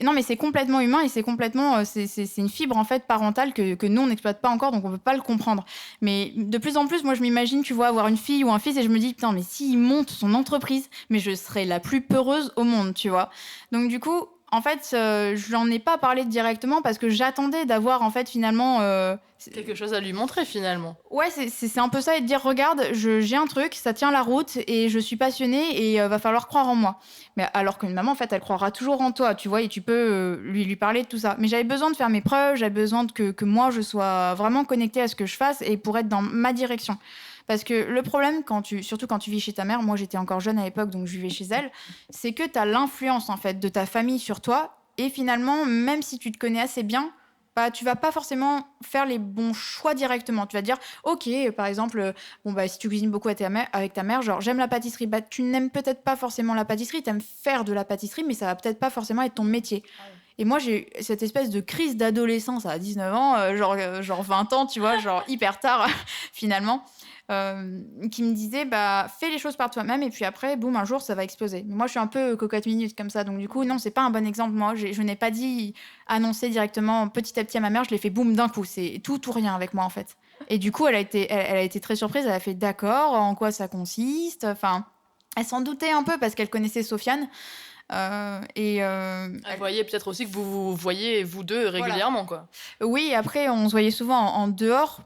Non, mais c'est complètement humain et c'est complètement c'est une fibre en fait parentale que nous on n'exploite pas encore, donc on peut pas le comprendre. Mais de plus en plus, moi je m'imagine, tu vois, avoir une fille ou un fils et je me dis putain, mais s'il monte son entreprise, mais je serais la plus peureuse au monde, tu vois. Donc du coup, en fait, je n'en ai pas parlé directement parce que j'attendais d'avoir en fait finalement Quelque chose à lui montrer finalement. ouais, c'est un peu ça et de dire regarde, j'ai un truc, ça tient la route et je suis passionnée et va falloir croire en moi. Mais alors qu'une maman, en fait, elle croira toujours en toi, tu vois, et tu peux lui parler de tout ça. Mais j'avais besoin de faire mes preuves, j'avais besoin que moi, je sois vraiment connectée à ce que je fasse et pour être dans ma direction. Parce que le problème, surtout quand tu vis chez ta mère, moi j'étais encore jeune à l'époque, donc je vivais chez elle, c'est que tu as l'influence en fait de ta famille sur toi. Et finalement, même si tu te connais assez bien, bah, tu vas pas forcément faire les bons choix directement. Tu vas dire, ok, par exemple, bon, bah, si tu cuisines beaucoup avec ta mère, genre j'aime la pâtisserie, bah, tu n'aimes peut-être pas forcément la pâtisserie, tu aimes faire de la pâtisserie, mais ça va peut-être pas forcément être ton métier. Et moi, j'ai eu cette espèce de crise d'adolescence à 19 ans, genre 20 ans, tu vois, genre hyper tard, finalement, qui me disait, bah, fais les choses par toi-même, et puis après, boum, un jour, ça va exploser. Mais moi, je suis un peu cocotte minute comme ça, donc du coup, non, c'est pas un bon exemple. Moi, je n'ai pas dit annoncer directement petit à petit à ma mère, je l'ai fait boum d'un coup. C'est tout ou rien avec moi, en fait. Et du coup, elle a été très surprise, elle a fait d'accord, en quoi ça consiste. Enfin, elle s'en doutait un peu parce qu'elle connaissait Sofiane. Elle voyait peut-être aussi que vous voyez vous deux régulièrement, quoi. Oui, après, on se voyait souvent en dehors.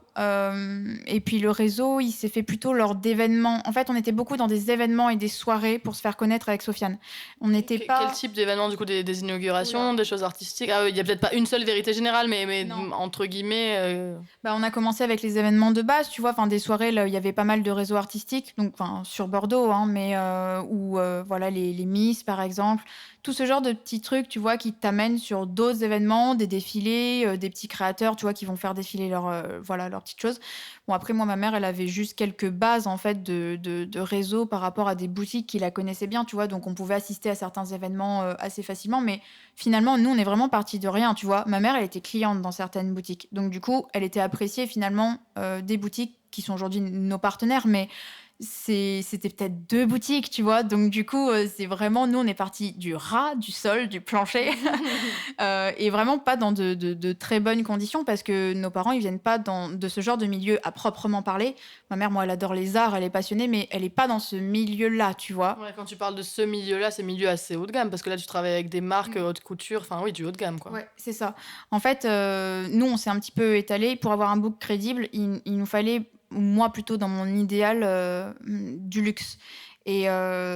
Et puis le réseau, il s'est fait plutôt lors d'événements. En fait, on était beaucoup dans des événements et des soirées pour se faire connaître avec Sofiane. On n'était pas... Quel type d'événement, du coup, des inaugurations, Oula. des choses artistiques? Ah oui, il y a peut-être pas une seule vérité générale, mais Non. entre guillemets... Bah, on a commencé avec les événements de base, tu vois, enfin des soirées là, où il y avait pas mal de réseaux artistiques, donc enfin sur Bordeaux, hein, mais où voilà les Miss par exemple, tout ce genre de petits trucs, tu vois, qui t'amènent sur d'autres événements, des défilés, des petits créateurs, tu vois, qui vont faire défiler voilà leurs petites choses. Bon après moi ma mère elle avait juste quelques bases en fait de réseau par rapport à des boutiques qui la connaissaient bien, tu vois, donc on pouvait assister à certains événements assez facilement, mais finalement, nous, on est vraiment parti de rien, tu vois. Ma mère, elle était cliente dans certaines boutiques. Donc, du coup, elle était appréciée finalement des boutiques qui sont aujourd'hui nos partenaires, mais c'était peut-être deux boutiques, tu vois. Donc, du coup, c'est vraiment, nous, on est parti du ras, du sol, du plancher, et vraiment pas dans de très bonnes conditions parce que nos parents, ils viennent pas de ce genre de milieu à proprement parler. Ma mère, moi, elle adore les arts, elle est passionnée, mais elle est pas dans ce milieu-là, tu vois. Ouais, quand tu parles de ce milieu-là, c'est milieu assez haut de gamme, parce que là, tu travailles avec des marques haute couture, enfin oui, du haut de gamme, quoi. Ouais, c'est ça. En fait, nous, on s'est un petit peu étalé. Pour avoir un book crédible, il nous fallait, moi plutôt dans mon idéal, du luxe. Et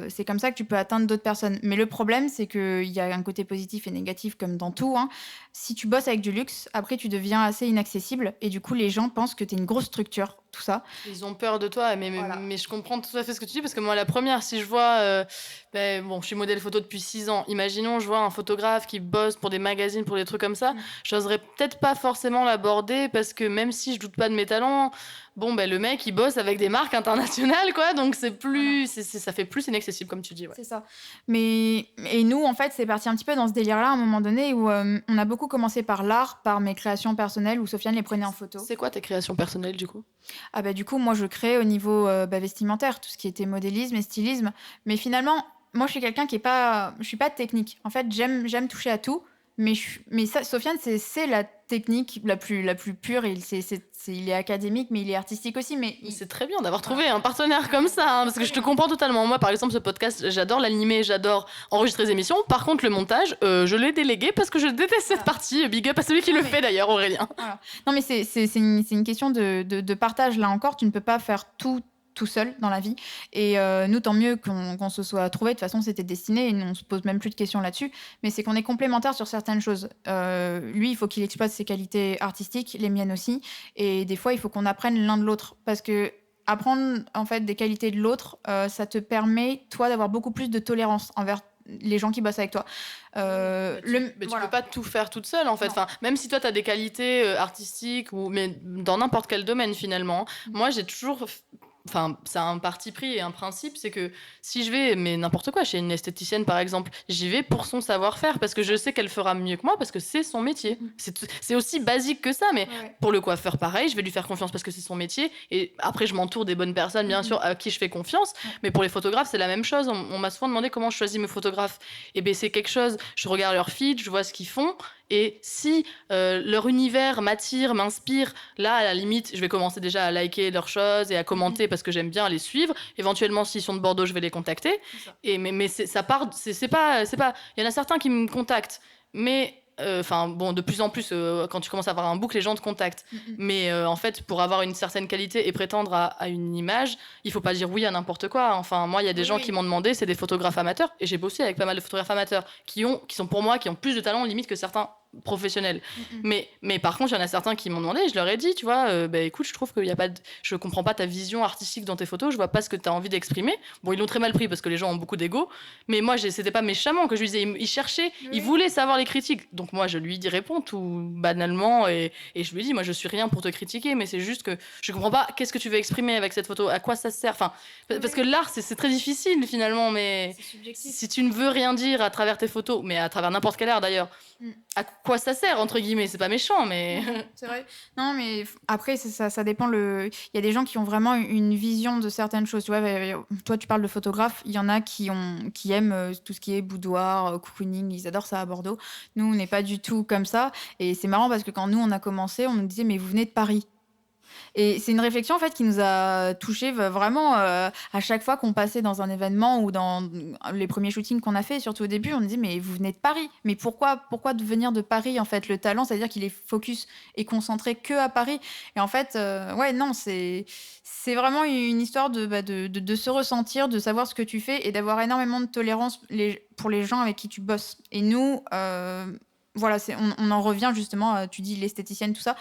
c'est comme ça que tu peux atteindre d'autres personnes. Mais le problème, c'est qu'il y a un côté positif et négatif comme dans tout, hein. Si tu bosses avec du luxe, après, tu deviens assez inaccessible. Et du coup, les gens pensent que tu es une grosse structure, tout ça. Ils ont peur de toi, Voilà. mais je comprends tout à fait ce que tu dis, parce que moi, la première, si je vois... bon, je suis modèle photo depuis 6 ans. Imaginons, je vois un photographe qui bosse pour des magazines, pour des trucs comme ça. J'oserais peut-être pas forcément l'aborder, parce que même si je doute pas de mes talents, bon, le mec, il bosse avec des marques internationales, quoi. Donc, c'est plus... ça fait plus inaccessible, comme tu dis, ouais. C'est ça. Et nous, en fait, c'est parti un petit peu dans ce délire-là à un moment donné où on a beaucoup commencé par l'art, par mes créations personnelles où Sofiane les prenait en photo. C'est quoi tes créations personnelles, du coup? Ah bah du coup, moi, je crée au niveau vestimentaire, tout ce qui était modélisme et stylisme. Mais finalement, moi, je suis quelqu'un qui est pas... Je suis pas technique. En fait, j'aime toucher à tout. Mais ça, Sofiane, c'est la technique la plus pure. Il est académique, mais il est artistique aussi. C'est très bien d'avoir trouvé un partenaire comme ça, hein, parce que je te comprends totalement. Moi, par exemple, ce podcast, j'adore l'animer, j'adore enregistrer des émissions. Par contre, le montage, je l'ai délégué parce que je déteste cette partie. Big up à celui qui le fait d'ailleurs, Aurélien. Voilà. Non, mais c'est une question de partage. Là encore, tu ne peux pas faire tout seul dans la vie. Et nous, tant mieux qu'on se soit trouvé. De toute façon, c'était destiné et nous, on se pose même plus de questions là-dessus. Mais c'est qu'on est complémentaires sur certaines choses. Lui, il faut qu'il exploite ses qualités artistiques, les miennes aussi. Et des fois, il faut qu'on apprenne l'un de l'autre. Parce que apprendre en fait des qualités de l'autre, ça te permet, toi, d'avoir beaucoup plus de tolérance envers les gens qui bossent avec toi. Tu peux pas tout faire toute seule en fait. Enfin, même si toi tu as des qualités artistiques mais dans n'importe quel domaine finalement. Moi j'ai toujours c'est un parti pris et un principe, c'est que si je vais, mais n'importe quoi, chez une esthéticienne par exemple, j'y vais pour son savoir-faire parce que je sais qu'elle fera mieux que moi parce que c'est son métier. C'est aussi basique que ça, mais pour le coiffeur pareil, je vais lui faire confiance parce que c'est son métier et après je m'entoure des bonnes personnes bien sûr à qui je fais confiance, mais pour les photographes c'est la même chose. On m'a souvent demandé comment je choisis mes photographes. Et ben c'est quelque chose, je regarde leur feed, je vois ce qu'ils font. Et si leur univers m'attire, m'inspire, là, à la limite, je vais commencer déjà à liker leurs choses et à commenter parce que j'aime bien les suivre. Éventuellement, s'ils sont de Bordeaux, je vais les contacter. Mais ça part... C'est pas... Il y en a certains qui me contactent, mais... de plus en plus, quand tu commences à avoir un book, les gens te contactent. Mais en fait, pour avoir une certaine qualité et prétendre à une image, il faut pas dire oui à n'importe quoi. Enfin, moi, il y a des gens qui m'ont demandé, c'est des photographes amateurs, et j'ai bossé avec pas mal de photographes amateurs qui sont pour moi, qui ont plus de talent limite que certains professionnels. Mais par contre, il y en a certains qui m'ont demandé, et je leur ai dit, tu vois, écoute, je trouve qu'il y a pas je comprends pas ta vision artistique dans tes photos, je vois pas ce que tu as envie d'exprimer. Bon, ils l'ont très mal pris parce que les gens ont beaucoup d'ego, mais moi, c'était pas méchamment que je lui disais, ils cherchaient, ils voulaient savoir les critiques. Donc moi, je lui réponds tout banalement et je lui dis, moi, je suis rien pour te critiquer, mais c'est juste que je comprends pas qu'est-ce que tu veux exprimer avec cette photo, à quoi ça sert. Enfin, parce que l'art, c'est très difficile finalement, mais si tu ne veux rien dire à travers tes photos, mais à travers n'importe quel art d'ailleurs, à quoi ça sert entre guillemets, c'est pas méchant, mais c'est vrai. Non, mais après ça dépend. Il y a des gens qui ont vraiment une vision de certaines choses. Tu vois, toi tu parles de photographes, il y en a qui aiment tout ce qui est boudoir, cocooning, ils adorent ça à Bordeaux. Nous on n'est pas du tout comme ça, et c'est marrant parce que quand nous on a commencé, on nous disait mais vous venez de Paris. Et c'est une réflexion en fait qui nous a touchés vraiment à chaque fois qu'on passait dans un événement ou dans les premiers shootings qu'on a fait, surtout au début, on nous dit mais vous venez de Paris, mais pourquoi de venir de Paris en fait? Le talent, c'est-à-dire qu'il est focus et concentré que à Paris. Et en fait, non, c'est vraiment une histoire de se ressentir, de savoir ce que tu fais et d'avoir énormément de tolérance pour les gens avec qui tu bosses. Et nous, voilà, on en revient justement, tu dis l'esthéticienne, tout ça.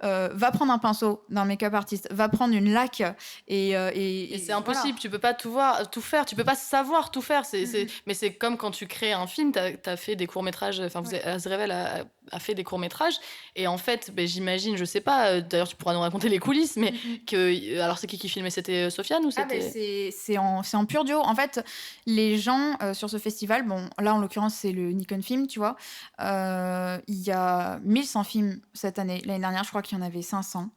Va prendre un pinceau d'un make-up artiste, va prendre une laque et c'est impossible, tu peux pas tout faire, tu peux pas savoir tout faire. Mais c'est comme quand tu crées un film, t'as fait des courts-métrages, Azrevel a fait des courts-métrages, et en fait, j'imagine, je sais pas, d'ailleurs tu pourras nous raconter les coulisses, mais alors c'est qui filmait? C'était Sofiane ou c'était... c'est en pur duo. En fait, les gens sur ce festival, bon, là en l'occurrence c'est le Nikon Film, tu vois, il y a 1100 films cette année. L'année dernière, je crois qu'il y en avait 500.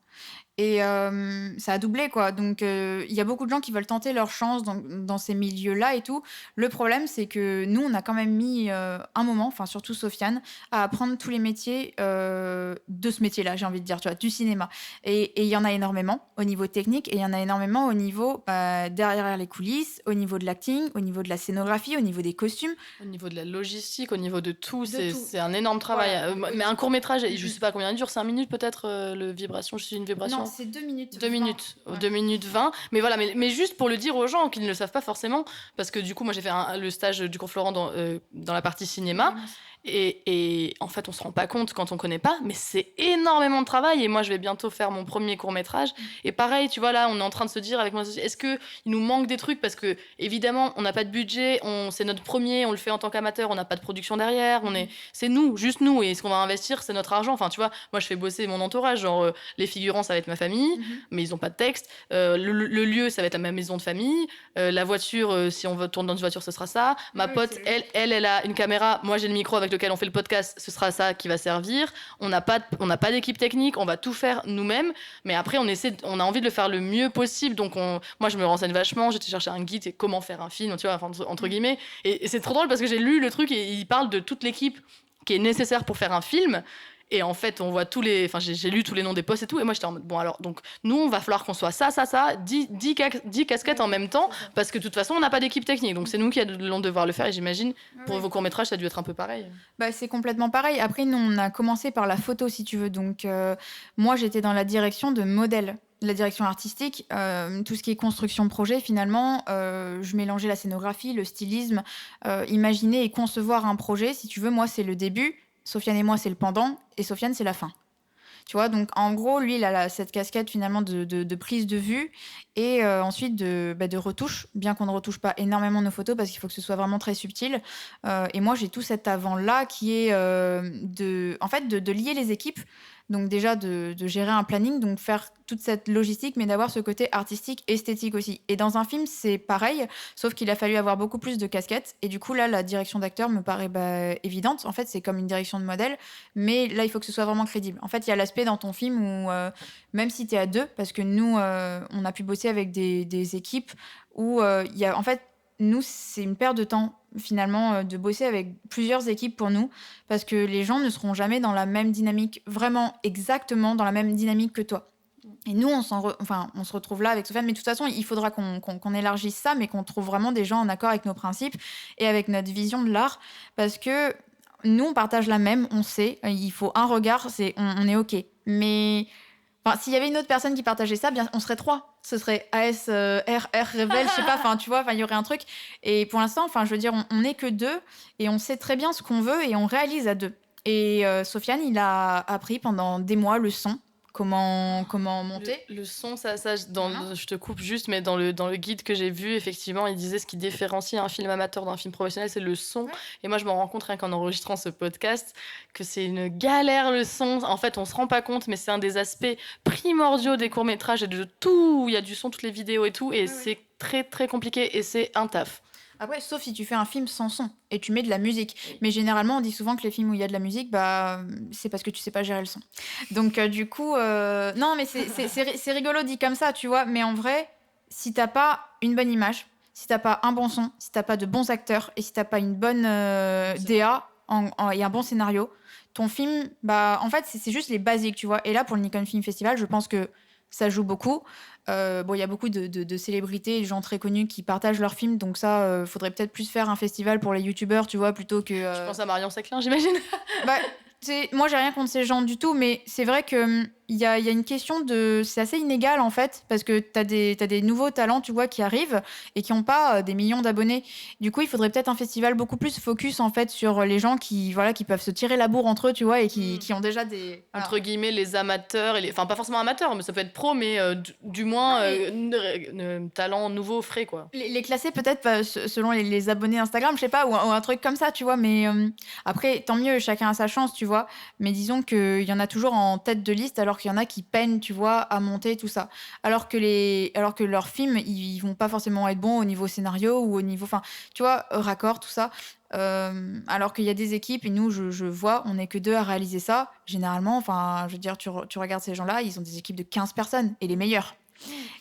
Et ça a doublé, quoi. Donc, il y a beaucoup de gens qui veulent tenter leur chance dans ces milieux-là et tout. Le problème, c'est que nous, on a quand même mis un moment, enfin, surtout Sofiane, à apprendre tous les métiers de ce métier-là, j'ai envie de dire, tu vois, du cinéma. Et il y en a énormément au niveau technique, et il y en a énormément au niveau derrière les coulisses, au niveau de l'acting, au niveau de la scénographie, au niveau des costumes. Au niveau de la logistique, au niveau de tout. C'est un énorme travail. Voilà. Mais un court-métrage, je sais pas combien il dure, 5 minutes peut-être, le vibration, je suis une vibration. Non, c'est 2 minutes. 2 minutes. 2 minutes 20. Mais voilà, mais juste pour le dire aux gens qui ne le savent pas forcément, parce que du coup, moi, j'ai fait le stage du cours Florent dans la partie cinéma. Et en fait, on se rend pas compte quand on connaît pas, mais c'est énormément de travail. Et moi, je vais bientôt faire mon premier court-métrage. Et pareil, tu vois, là, on est en train de se dire avec moi, est-ce qu'il nous manque des trucs? Parce que, évidemment, on n'a pas de budget, c'est notre premier, on le fait en tant qu'amateur, on n'a pas de production derrière, c'est nous, juste nous. Et ce qu'on va investir, c'est notre argent. Enfin, tu vois, moi, je fais bosser mon entourage. Genre, les figurants, ça va être ma famille, mais ils ont pas de texte. Le lieu, ça va être ma maison de famille. La voiture, si on tourne dans une voiture, ce sera ça. Ma pote, elle a une caméra. Moi, j'ai le micro avec lequel on fait le podcast, ce sera ça qui va servir. On n'a pas d'équipe technique, on va tout faire nous-mêmes, mais après on a envie de le faire le mieux possible. Donc moi je me renseigne vachement, j'étais chercher un guide et comment faire un film, tu vois, entre guillemets. Et c'est trop drôle parce que j'ai lu le truc et il parle de toute l'équipe qui est nécessaire pour faire un film. Et en fait, on voit j'ai lu tous les noms des postes et tout, et moi j'étais en mode, bon alors, donc nous, on va falloir qu'on soit ça, 10 casquettes en même temps, parce que de toute façon, on n'a pas d'équipe technique, donc c'est nous qui allons devoir le faire, et j'imagine, pour vos courts-métrages, ça a dû être un peu pareil. Bah, c'est complètement pareil. Après, nous, on a commencé par la photo, si tu veux. Donc, moi, j'étais dans la direction de modèle, la direction artistique, tout ce qui est construction projet, finalement. Je mélangeais la scénographie, le stylisme, imaginer et concevoir un projet. Si tu veux, moi, c'est le début. Sofiane et moi, c'est le pendant. Et Sofiane, c'est la fin. Tu vois, donc en gros, lui, il a cette casquette finalement de prise de vue et ensuite de retouche, bien qu'on ne retouche pas énormément nos photos parce qu'il faut que ce soit vraiment très subtil. Et moi, j'ai tout cet avant-là qui est de lier les équipes. Donc déjà de gérer un planning, donc faire toute cette logistique, mais d'avoir ce côté artistique, esthétique aussi. Et dans un film, c'est pareil, sauf qu'il a fallu avoir beaucoup plus de casquettes. Et du coup, là, la direction d'acteur me paraît évidente. En fait, c'est comme une direction de modèle, mais là, il faut que ce soit vraiment crédible. En fait, il y a l'aspect dans ton film où, même si tu es à deux, parce que nous, on a pu bosser avec des équipes où il y a, en fait, nous, c'est une perte de temps finalement de bosser avec plusieurs équipes pour nous parce que les gens ne seront jamais dans la même dynamique, vraiment exactement dans la même dynamique que toi. Et nous, on se retrouve là avec Sofiane, mais de toute façon, il faudra qu'on élargisse ça, mais qu'on trouve vraiment des gens en accord avec nos principes et avec notre vision de l'art parce que nous, on partage la même, on sait, il faut un regard, on est OK. Mais enfin, s'il y avait une autre personne qui partageait ça, bien, on serait trois. Ce serait AS, RR, Rebelle, je sais pas, enfin, tu vois, il y aurait un truc. Et pour l'instant, enfin, je veux dire, on n'est que deux et on sait très bien ce qu'on veut et on réalise à deux. Et Sofiane, il a appris pendant des mois le son, comment monter. Le son, je te coupe juste, mais dans le guide que j'ai vu, effectivement, il disait ce qui différencie un film amateur d'un film professionnel, c'est le son. Ouais. Et moi, je m'en rends compte rien qu'en enregistrant ce podcast, que c'est une galère le son. En fait, on se rend pas compte, mais c'est un des aspects primordiaux des courts-métrages et de tout. Il y a du son, toutes les vidéos et tout, et c'est très, très compliqué, et c'est un taf. Après, sauf si tu fais un film sans son et tu mets de la musique. Mais généralement, on dit souvent que les films où il y a de la musique, c'est parce que tu sais pas gérer le son. Donc, du coup, non, mais c'est rigolo dit comme ça, tu vois. Mais en vrai, si t'as pas une bonne image, si t'as pas un bon son, si t'as pas de bons acteurs et si t'as pas une bonne DA et un bon scénario, ton film, en fait, c'est juste les basiques, tu vois. Et là, pour le Nikon Film Festival, je pense que ça joue beaucoup. Il y a beaucoup de célébrités, de gens très connus qui partagent leurs films, donc ça, faudrait peut-être plus faire un festival pour les youtubeurs, tu vois, plutôt que... Je pense à Marion Seclin, j'imagine. Moi, j'ai rien contre ces gens du tout, mais c'est vrai que il y a une question de... C'est assez inégal, en fait, parce que t'as des nouveaux talents, tu vois, qui arrivent et qui n'ont pas des millions d'abonnés. Du coup, il faudrait peut-être un festival beaucoup plus focus, en fait, sur les gens qui peuvent se tirer la bourre entre eux, tu vois, et qui ont déjà des... Entre guillemets, les amateurs, enfin, pas forcément amateurs, mais ça peut être pro, mais du moins, talent nouveau, frais, quoi. Les classer peut-être selon les abonnés Instagram, je sais pas, ou un truc comme ça, tu vois, mais après, tant mieux, chacun a sa chance, tu vois, mais disons qu'il y en a toujours en tête de liste, alors qu'il y en a qui peinent, tu vois, à monter tout ça. Alors que leurs films, ils vont pas forcément être bons au niveau scénario ou au niveau, enfin, tu vois, raccord, tout ça. Alors qu'il y a des équipes, et nous, je vois, on n'est que deux à réaliser ça. Généralement, enfin, je veux dire, tu regardes ces gens-là, ils ont des équipes de 15 personnes, et les meilleurs.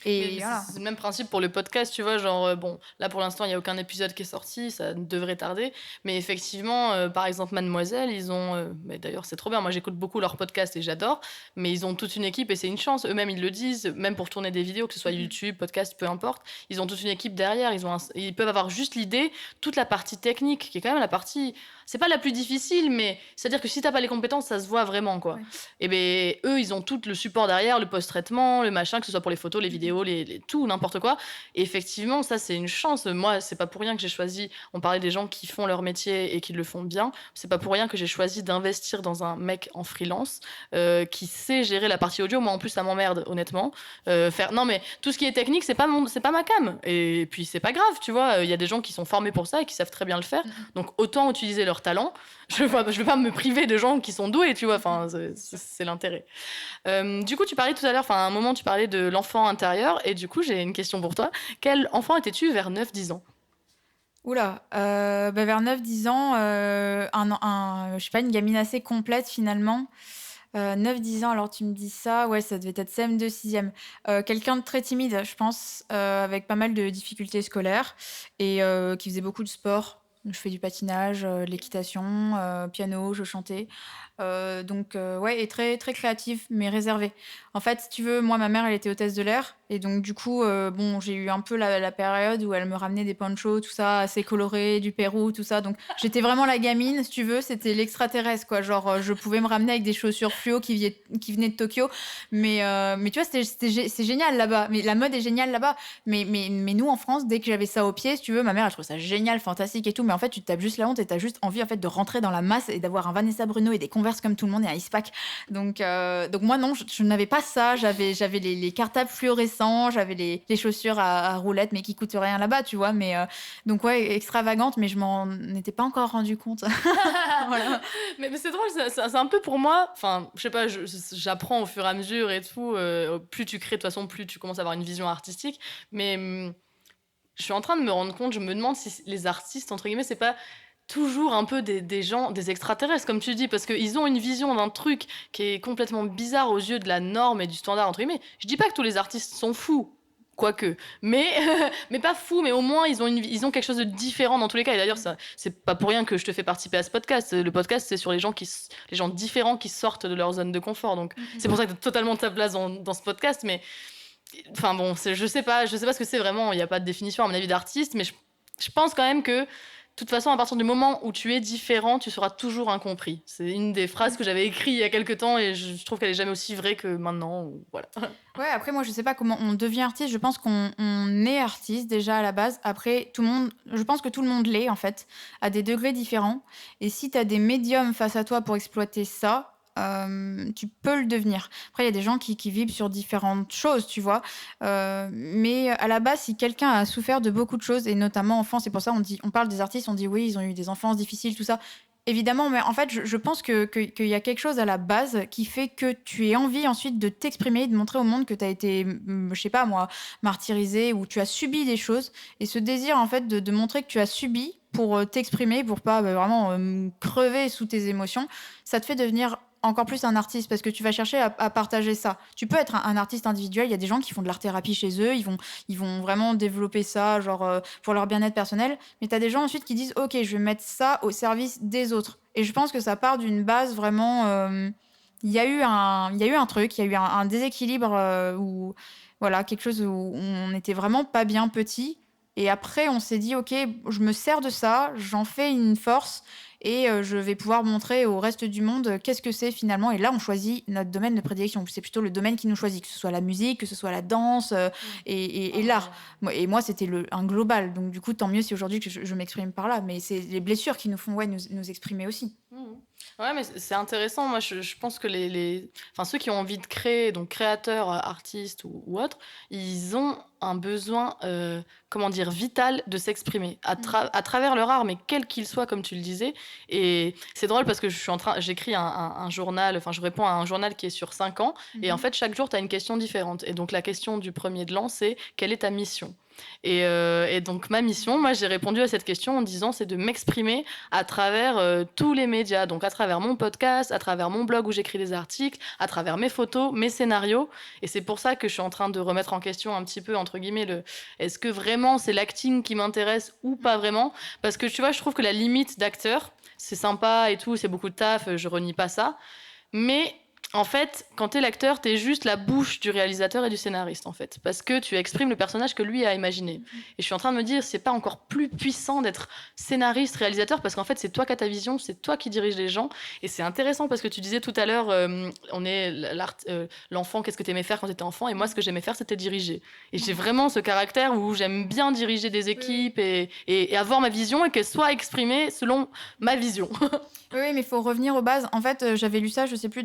Et voilà. C'est le même principe pour le podcast, tu vois, genre, bon, là pour l'instant il n'y a aucun épisode qui est sorti, ça devrait tarder, mais effectivement, par exemple Mademoiselle, ils ont, mais d'ailleurs c'est trop bien, moi j'écoute beaucoup leur podcast et j'adore, mais ils ont toute une équipe et c'est une chance, eux-mêmes ils le disent, même pour tourner des vidéos, que ce soit YouTube, podcast, peu importe, ils ont toute une équipe derrière, ils peuvent avoir juste l'idée, toute la partie technique, qui est quand même la partie, c'est pas la plus difficile, mais c'est-à-dire que si t'as pas les compétences, ça se voit vraiment, quoi. Ouais. Et ben eux, ils ont tout le support derrière, le post-traitement, le machin, que ce soit pour les photos, les vidéos, tout, n'importe quoi. Et effectivement, ça, c'est une chance. Moi, c'est pas pour rien que j'ai choisi, on parlait des gens qui font leur métier et qui le font bien, c'est pas pour rien que j'ai choisi d'investir dans un mec en freelance qui sait gérer la partie audio. Moi, en plus, ça m'emmerde, honnêtement. Non, mais tout ce qui est technique, c'est pas ma cam. Et puis, c'est pas grave, tu vois. Il y a des gens qui sont formés pour ça et qui savent très bien le faire. Donc, autant utiliser leur talent. Je vais pas me priver de gens qui sont doués, tu vois. Enfin, c'est l'intérêt. Du coup, tu parlais tout à l'heure, à un moment, tu parlais de l'enfant intérieur. Et du coup, j'ai une question pour toi. Quel enfant étais-tu vers 9-10 ans ? Oula, vers 9-10 ans, je sais pas, une gamine assez complète finalement. 9-10 ans, alors tu me dis ça, ouais, ça devait être CM2, 6e. Quelqu'un de très timide, je pense, avec pas mal de difficultés scolaires et qui faisait beaucoup de sport. Je fais du patinage, de l'équitation, piano, je chantais. Ouais, et très, très créative, mais réservée. En fait, si tu veux, moi, ma mère, elle était hôtesse de l'air. Et donc, du coup, bon, j'ai eu un peu la période où elle me ramenait des ponchos, tout ça, assez colorés, du Pérou, tout ça. Donc, j'étais vraiment la gamine, si tu veux, c'était l'extraterrestre, quoi. Genre, je pouvais me ramener avec des chaussures fluo qui venaient de Tokyo. Mais tu vois, c'est génial là-bas. Mais la mode est géniale là-bas. Mais nous, en France, dès que j'avais ça au pied, si tu veux, ma mère, elle trouvait ça génial, fantastique et tout. Mais en fait, tu te tapes juste la honte et t'as juste envie, en fait, de rentrer dans la masse et d'avoir un Vanessa Bruno et des Converse comme tout le monde et un Eastpak. Donc moi, non, je n'avais pas ça. J'avais les cartables fluorescents, j'avais les chaussures à roulettes, mais qui coûtent rien là-bas, tu vois. Donc, ouais, extravagante, mais je m'en étais pas encore rendu compte. Voilà. Mais c'est drôle, c'est un peu pour moi, enfin, je sais pas, j'apprends au fur et à mesure et tout, plus tu crées, de toute façon, plus tu commences à avoir une vision artistique, mais je suis en train de me rendre compte, je me demande si les artistes, entre guillemets, c'est pas toujours un peu des gens, des extraterrestres, comme tu dis, parce qu'ils ont une vision d'un truc qui est complètement bizarre aux yeux de la norme et du standard, entre guillemets. Je dis pas que tous les artistes sont fous, quoique, mais, mais pas fous, mais au moins ils ont quelque chose de différent dans tous les cas. Et d'ailleurs, c'est pas pour rien que je te fais participer à ce podcast. Le podcast, c'est sur les gens différents qui sortent de leur zone de confort. Donc, c'est pour ça que tu as totalement ta place dans ce podcast, mais enfin bon, je sais pas ce que c'est vraiment, il n'y a pas de définition à mon avis d'artiste, mais je pense quand même que de toute façon, à partir du moment où tu es différent, tu seras toujours incompris. C'est une des phrases que j'avais écrites il y a quelques temps et je trouve qu'elle est jamais aussi vraie que maintenant. Voilà. Ouais, après, moi, je sais pas comment on devient artiste. Je pense qu'on est artiste déjà à la base. Après, je pense que tout le monde l'est, en fait, à des degrés différents. Et si tu as des médiums face à toi pour exploiter ça, tu peux le devenir. Après, il y a des gens qui vivent sur différentes choses, tu vois. Mais à la base, si quelqu'un a souffert de beaucoup de choses, et notamment enfant, c'est pour ça on parle des artistes, on dit oui, ils ont eu des enfances difficiles, tout ça. Évidemment, mais en fait, je pense qu'il y a quelque chose à la base qui fait que tu aies envie ensuite de t'exprimer, de montrer au monde que tu as été, je sais pas moi, martyrisé ou tu as subi des choses. Et ce désir, en fait, de montrer que tu as subi pour t'exprimer, pour pas vraiment crever sous tes émotions, ça te fait devenir encore plus un artiste parce que tu vas chercher à partager ça. Tu peux être un artiste individuel, il y a des gens qui font de l'art-thérapie chez eux, ils vont vraiment développer ça genre pour leur bien-être personnel, mais tu as des gens ensuite qui disent OK, je vais mettre ça au service des autres. Et je pense que ça part d'une base vraiment il y a eu un truc, il y a eu un déséquilibre où voilà, quelque chose où on n'était vraiment pas bien petit et après on s'est dit OK, je me sers de ça, j'en fais une force et je vais pouvoir montrer au reste du monde qu'est-ce que c'est finalement. Et là, on choisit notre domaine de prédilection. C'est plutôt le domaine qui nous choisit, que ce soit la musique, que ce soit la danse et l'art. Et moi, c'était un global. Donc, du coup, tant mieux si aujourd'hui que je m'exprime par là. Mais c'est les blessures qui nous font nous exprimer aussi. Ouais, mais c'est intéressant. Moi, je pense que enfin, ceux qui ont envie de créer, donc créateurs, artistes ou autres, ils ont un besoin, comment dire, vital de s'exprimer à travers leur art, mais quel qu'il soit, comme tu le disais. Et c'est drôle parce que j'écris un journal, enfin, je réponds à un journal qui est sur 5 ans. Et en fait, chaque jour, tu as une question différente. Et donc, la question du premier de l'an, c'est quelle est ta mission? Et donc ma mission, moi j'ai répondu à cette question en disant c'est de m'exprimer à travers tous les médias, donc à travers mon podcast, à travers mon blog où j'écris des articles, à travers mes photos, mes scénarios. Et c'est pour ça que je suis en train de remettre en question un petit peu entre guillemets est-ce que vraiment c'est l'acting qui m'intéresse ou pas vraiment, parce que tu vois, je trouve que la limite d'acteur, c'est sympa et tout, c'est beaucoup de taf, je renie pas ça, mais en fait, quand t'es l'acteur, t'es juste la bouche du réalisateur et du scénariste, en fait. Parce que tu exprimes le personnage que lui a imaginé. Et je suis en train de me dire, c'est pas encore plus puissant d'être scénariste, réalisateur, parce qu'en fait, c'est toi qui as ta vision, c'est toi qui diriges les gens. Et c'est intéressant parce que tu disais tout à l'heure, on est l'enfant, qu'est-ce que t'aimais faire quand t'étais enfant? Et moi, ce que j'aimais faire, c'était diriger. Et j'ai vraiment ce caractère où j'aime bien diriger des équipes et avoir ma vision et qu'elle soit exprimée selon ma vision. Oui, mais il faut revenir aux bases. En fait, j'avais lu ça, je sais plus,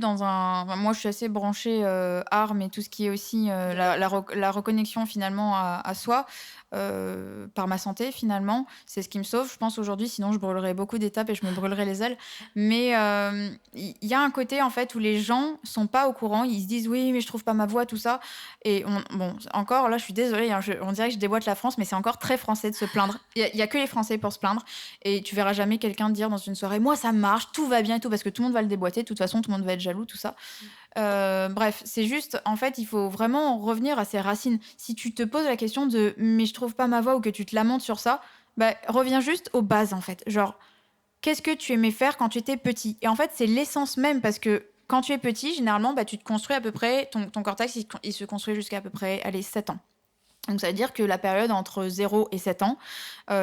moi, je suis assez branchée art, mais tout ce qui est aussi la reconnexion finalement à soi, par ma santé finalement, c'est ce qui me sauve, je pense, aujourd'hui. Sinon, je brûlerais beaucoup d'étapes et je me brûlerais les ailes. Mais il y a un côté, en fait, où les gens sont pas au courant. Ils se disent, oui, mais je trouve pas ma voix, tout ça. Et bon, encore, là, je suis désolée, hein, on dirait que je déboîte la France, mais c'est encore très français de se plaindre. Il y a que les Français pour se plaindre. Et tu verras jamais quelqu'un dire dans une soirée, moi, ça marche, tout va bien et tout, parce que tout le monde va le déboîter. De toute façon, tout le monde va être jaloux, tout ça. Bref, c'est juste, en fait, il faut vraiment revenir à ses racines. Si tu te poses la question de mais je trouve pas ma voix ou que tu te lamentes sur ça, Bah, reviens juste aux bases, en fait. Genre, qu'est-ce que tu aimais faire quand tu étais petit? Et en fait, c'est l'essence même, parce que quand tu es petit, généralement, bah, tu te construis à peu près, ton cortex, il se construit jusqu'à à peu près, allez, 7 ans. Donc ça veut dire que la période entre 0 et 7 ans,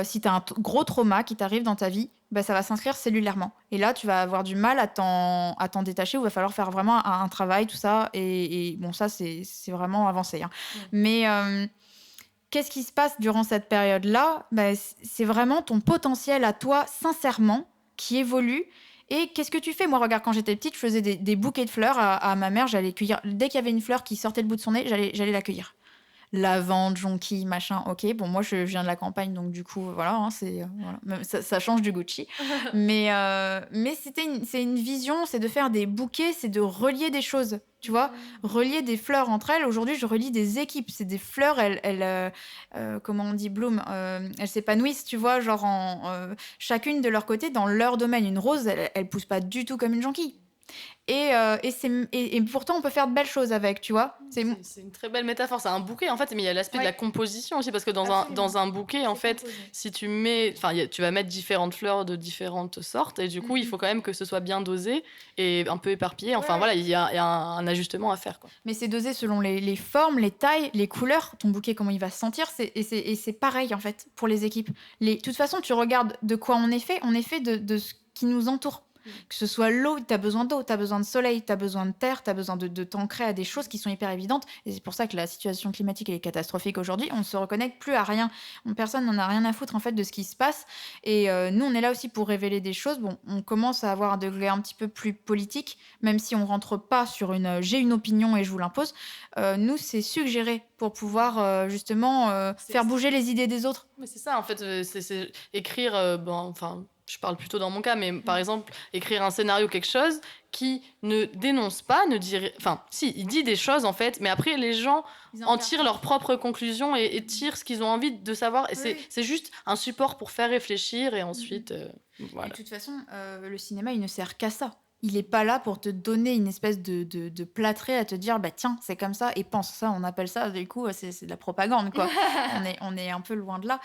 si tu as un gros trauma qui t'arrive dans ta vie, bah, ça va s'inscrire cellulairement. Et là, tu vas avoir du mal à t'en détacher, ou il va falloir faire vraiment un travail, tout ça. Et bon, ça, c'est vraiment avancé, hein. Mais qu'est-ce qui se passe durant cette période-là? Bah, c'est vraiment ton potentiel à toi, sincèrement, qui évolue. Et qu'est-ce que tu fais? Moi, regarde, quand j'étais petite, je faisais des bouquets de fleurs à ma mère. J'allais cueillir. Dès qu'il y avait une fleur qui sortait le bout de son nez, j'allais la cueillir. Lavande, jonquille, machin, ok. Bon, moi, je viens de la campagne, donc du coup, voilà, hein, voilà. Ça change du Gucci. Mais c'est une vision, c'est de faire des bouquets, c'est de relier des choses, tu vois, relier des fleurs entre elles. Aujourd'hui, je relie des équipes. C'est des fleurs, comment on dit, bloom, elles s'épanouissent, tu vois, genre chacune de leur côté dans leur domaine. Une rose, elle pousse pas du tout comme une jonquille. Et pourtant, on peut faire de belles choses avec, tu vois. C'est une très belle métaphore, c'est un bouquet en fait, mais il y a l'aspect de la composition aussi, parce que Absolument. dans un bouquet, en fait, composé. si tu mets, tu vas mettre différentes fleurs de différentes sortes, et du coup, il faut quand même que ce soit bien dosé et un peu éparpillé. Enfin Ouais. voilà, il y a un ajustement à faire, quoi. Mais c'est dosé selon les formes, les tailles, les couleurs, ton bouquet, comment il va se sentir. Et c'est pareil, en fait, pour les équipes. De toute façon, tu regardes de quoi on est fait de ce qui nous entoure. Que ce soit l'eau, tu as besoin d'eau, tu as besoin de soleil, tu as besoin de terre, tu as besoin de t'ancrer à des choses qui sont hyper évidentes. Et c'est pour ça que la situation climatique elle est catastrophique aujourd'hui. On ne se reconnecte plus à rien. Personne n'en a rien à foutre, en fait, de ce qui se passe. Et nous, on est là aussi pour révéler des choses. Bon, on commence à avoir un degré un petit peu plus politique, même si on rentre pas sur j'ai une opinion et je vous l'impose. Nous, c'est suggérer pour pouvoir justement faire bouger les idées des autres. Mais c'est ça, en fait, c'est écrire, je parle plutôt dans mon cas, mais par exemple, écrire un scénario, quelque chose qui ne dénonce pas, ne dit... Enfin, si, il dit des choses, en fait, mais après, les gens en tirent leurs propres conclusions et tirent ce qu'ils ont envie de savoir. Et Oui. c'est juste un support pour faire réfléchir, et ensuite, voilà. Et de toute façon, le cinéma, il ne sert qu'à ça. Il n'est pas là pour te donner une espèce de plâtré à te dire, bah tiens, c'est comme ça, et pense ça, on appelle ça, du coup, c'est de la propagande, quoi. On est un peu loin de là.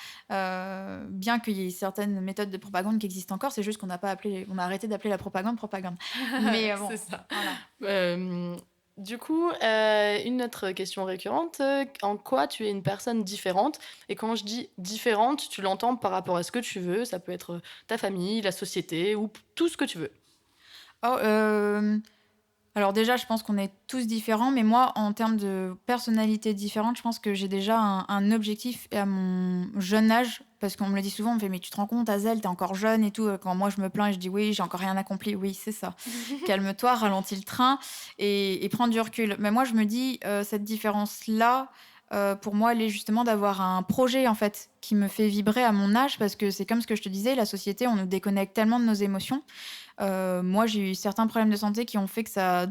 Bien qu'il y ait certaines méthodes de propagande qui existent encore, c'est juste qu'on on a arrêté d'appeler la propagande. Mais bon, C'est ça. voilà. Du coup, une autre question récurrente, en quoi tu es une personne différente? Et quand je dis différente, tu l'entends par rapport à ce que tu veux, ça peut être ta famille, la société, ou tout ce que tu veux. Oh, alors déjà, je pense qu'on est tous différents, mais moi, en termes de personnalité différente, je pense que j'ai déjà un objectif, et à mon jeune âge, parce qu'on me le dit souvent, on me fait, mais tu te rends compte, Azel, t'es encore jeune et tout. Quand moi, je me plains et je dis, oui, j'ai encore rien accompli. Oui, c'est ça. Calme-toi, ralentis le train et prends du recul. Mais moi, je me dis, cette différence-là, pour moi, elle est justement d'avoir un projet, en fait, qui me fait vibrer à mon âge, parce que c'est comme ce que je te disais, la société, on nous déconnecte tellement de nos émotions. Moi, j'ai eu certains problèmes de santé qui ont fait que ça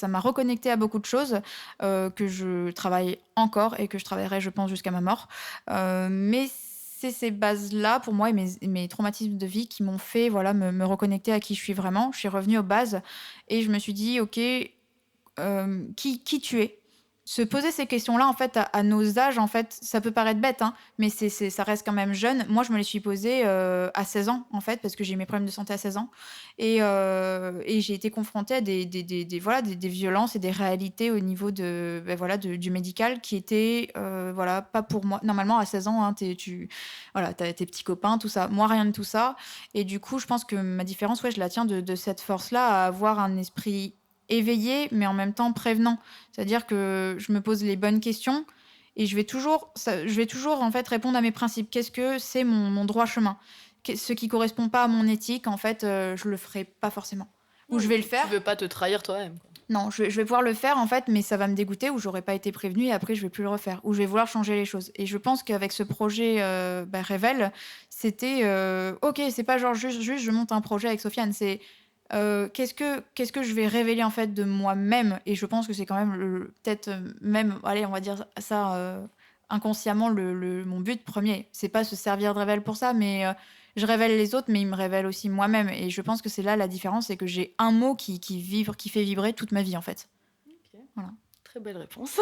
m'a reconnecté à beaucoup de choses, que je travaille encore et que je travaillerai, je pense, jusqu'à ma mort. Mais c'est ces bases-là, pour moi, et mes traumatismes de vie qui m'ont fait, voilà, me reconnecter à qui je suis vraiment. Je suis revenue aux bases et je me suis dit, OK, qui tu es? Se poser ces questions-là, en fait, à nos âges, en fait, ça peut paraître bête, hein, mais ça reste quand même jeune. Moi, je me les suis posées à 16 ans, en fait, parce que j'ai eu mes problèmes de santé à 16 ans. Et j'ai été confrontée à voilà, des violences et des réalités au niveau voilà, du médical qui étaient voilà, pas pour moi. Normalement, à 16 ans, hein, voilà, t'as tes petits copains, tout ça. Moi, rien de tout ça. Et du coup, je pense que ma différence, ouais, je la tiens de cette force-là à avoir un esprit éveillé, mais en même temps prévenant. C'est-à-dire que je me pose les bonnes questions et je vais toujours en fait répondre à mes principes. Qu'est-ce que c'est mon droit chemin? Ce qui correspond pas à mon éthique, en fait, je le ferai pas forcément. Ou je vais le faire. Tu veux pas te trahir toi-même, quoi. Non, je vais pouvoir le faire, en fait, mais ça va me dégoûter, ou j'aurais pas été prévenue et après je vais plus le refaire, ou je vais vouloir changer les choses. Et je pense qu'avec ce projet Révèle, c'était ok, c'est pas genre juste je monte un projet avec Sofiane, c'est qu'est-ce que je vais révéler, en fait, de moi-même. Et je pense que c'est quand même peut-être même, allez, on va dire ça inconsciemment, mon but premier. C'est pas se servir de Révèle pour ça, mais je révèle les autres, mais il me révèle aussi moi-même. Et je pense que c'est là la différence, c'est que j'ai un mot qui fait vibrer toute ma vie, en fait. Ok. Voilà. Très belle réponse.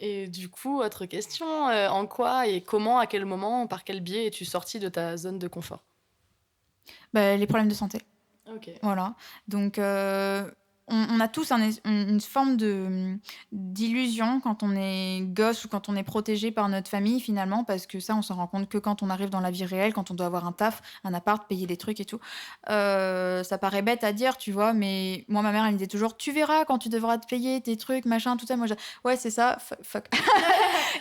Et du coup, autre question, en quoi et comment, à quel moment, par quel biais es-tu sortie de ta zone de confort? Bah, les problèmes de santé. OK. Voilà. Donc, on a tous une forme d'illusion quand on est gosse ou quand on est protégé par notre famille, finalement, parce que ça, on s'en rend compte que quand on arrive dans la vie réelle, quand on doit avoir un taf, un appart, payer des trucs et tout. Ça paraît bête à dire, tu vois, mais moi, ma mère, elle me disait toujours: «Tu verras quand tu devras te payer tes trucs, machin, tout ça». Moi, je «Ouais, c'est ça, fuck».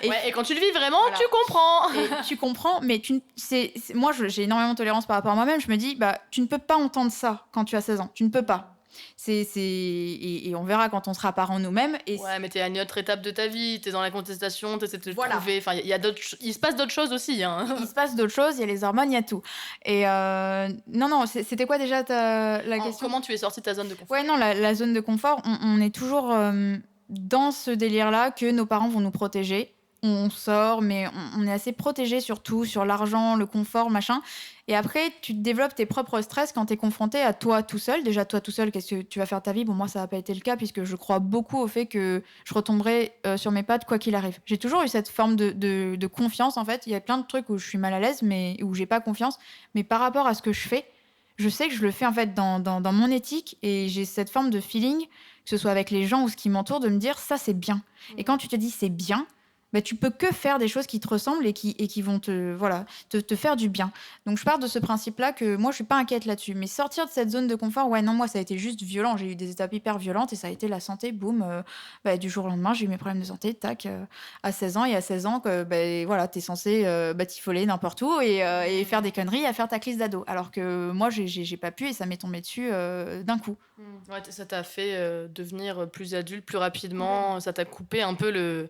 Et Ouais, et quand tu le vis vraiment, voilà. tu comprends. Et tu comprends, mais moi, j'ai énormément de tolérance par rapport à moi-même. Je me dis, bah, tu ne peux pas entendre ça quand tu as 16 ans. Tu ne peux pas. Et on verra quand on sera parents nous-mêmes. Ouais, mais t'es à une autre étape de ta vie, t'es dans la contestation, t'essaies de te Voilà. trouver. Enfin, il se passe d'autres choses aussi, hein. Il se passe d'autres choses, il y a les hormones, il y a tout. Et non, c'était quoi déjà la question? Comment tu es sortie de ta zone de confort? Ouais, non, la zone de confort, on est toujours dans ce délire-là que nos parents vont nous protéger. On sort, mais on est assez protégé surtout sur l'argent, le confort, machin. Et après, tu te développes tes propres stress quand tu es confronté à toi tout seul. Déjà, toi tout seul, qu'est-ce que tu vas faire de ta vie? Bon, moi, ça n'a pas été le cas puisque je crois beaucoup au fait que je retomberai sur mes pattes quoi qu'il arrive. J'ai toujours eu cette forme de confiance, en fait. Il y a plein de trucs où je suis mal à l'aise, mais où j'ai pas confiance. Mais par rapport à ce que je fais, je sais que je le fais en fait dans mon éthique et j'ai cette forme de feeling, que ce soit avec les gens ou ce qui m'entoure, de me dire ça c'est bien. Et quand tu te dis c'est bien, bah, tu peux que faire des choses qui te ressemblent et qui vont te faire du bien. Donc je pars de ce principe-là que moi je suis pas inquiète là-dessus. Mais sortir de cette zone de confort, ouais non, moi ça a été juste violent. J'ai eu des étapes hyper violentes et ça a été la santé, boum. Du jour au lendemain, j'ai eu mes problèmes de santé, tac, à 16 ans. Et à 16 ans, voilà, t'es censé batifoler n'importe où et faire des conneries, à faire ta crise d'ado. Alors que moi j'ai pas pu et ça m'est tombé dessus d'un coup. Ouais, ça t'a fait devenir plus adulte plus rapidement, ça t'a coupé un peu le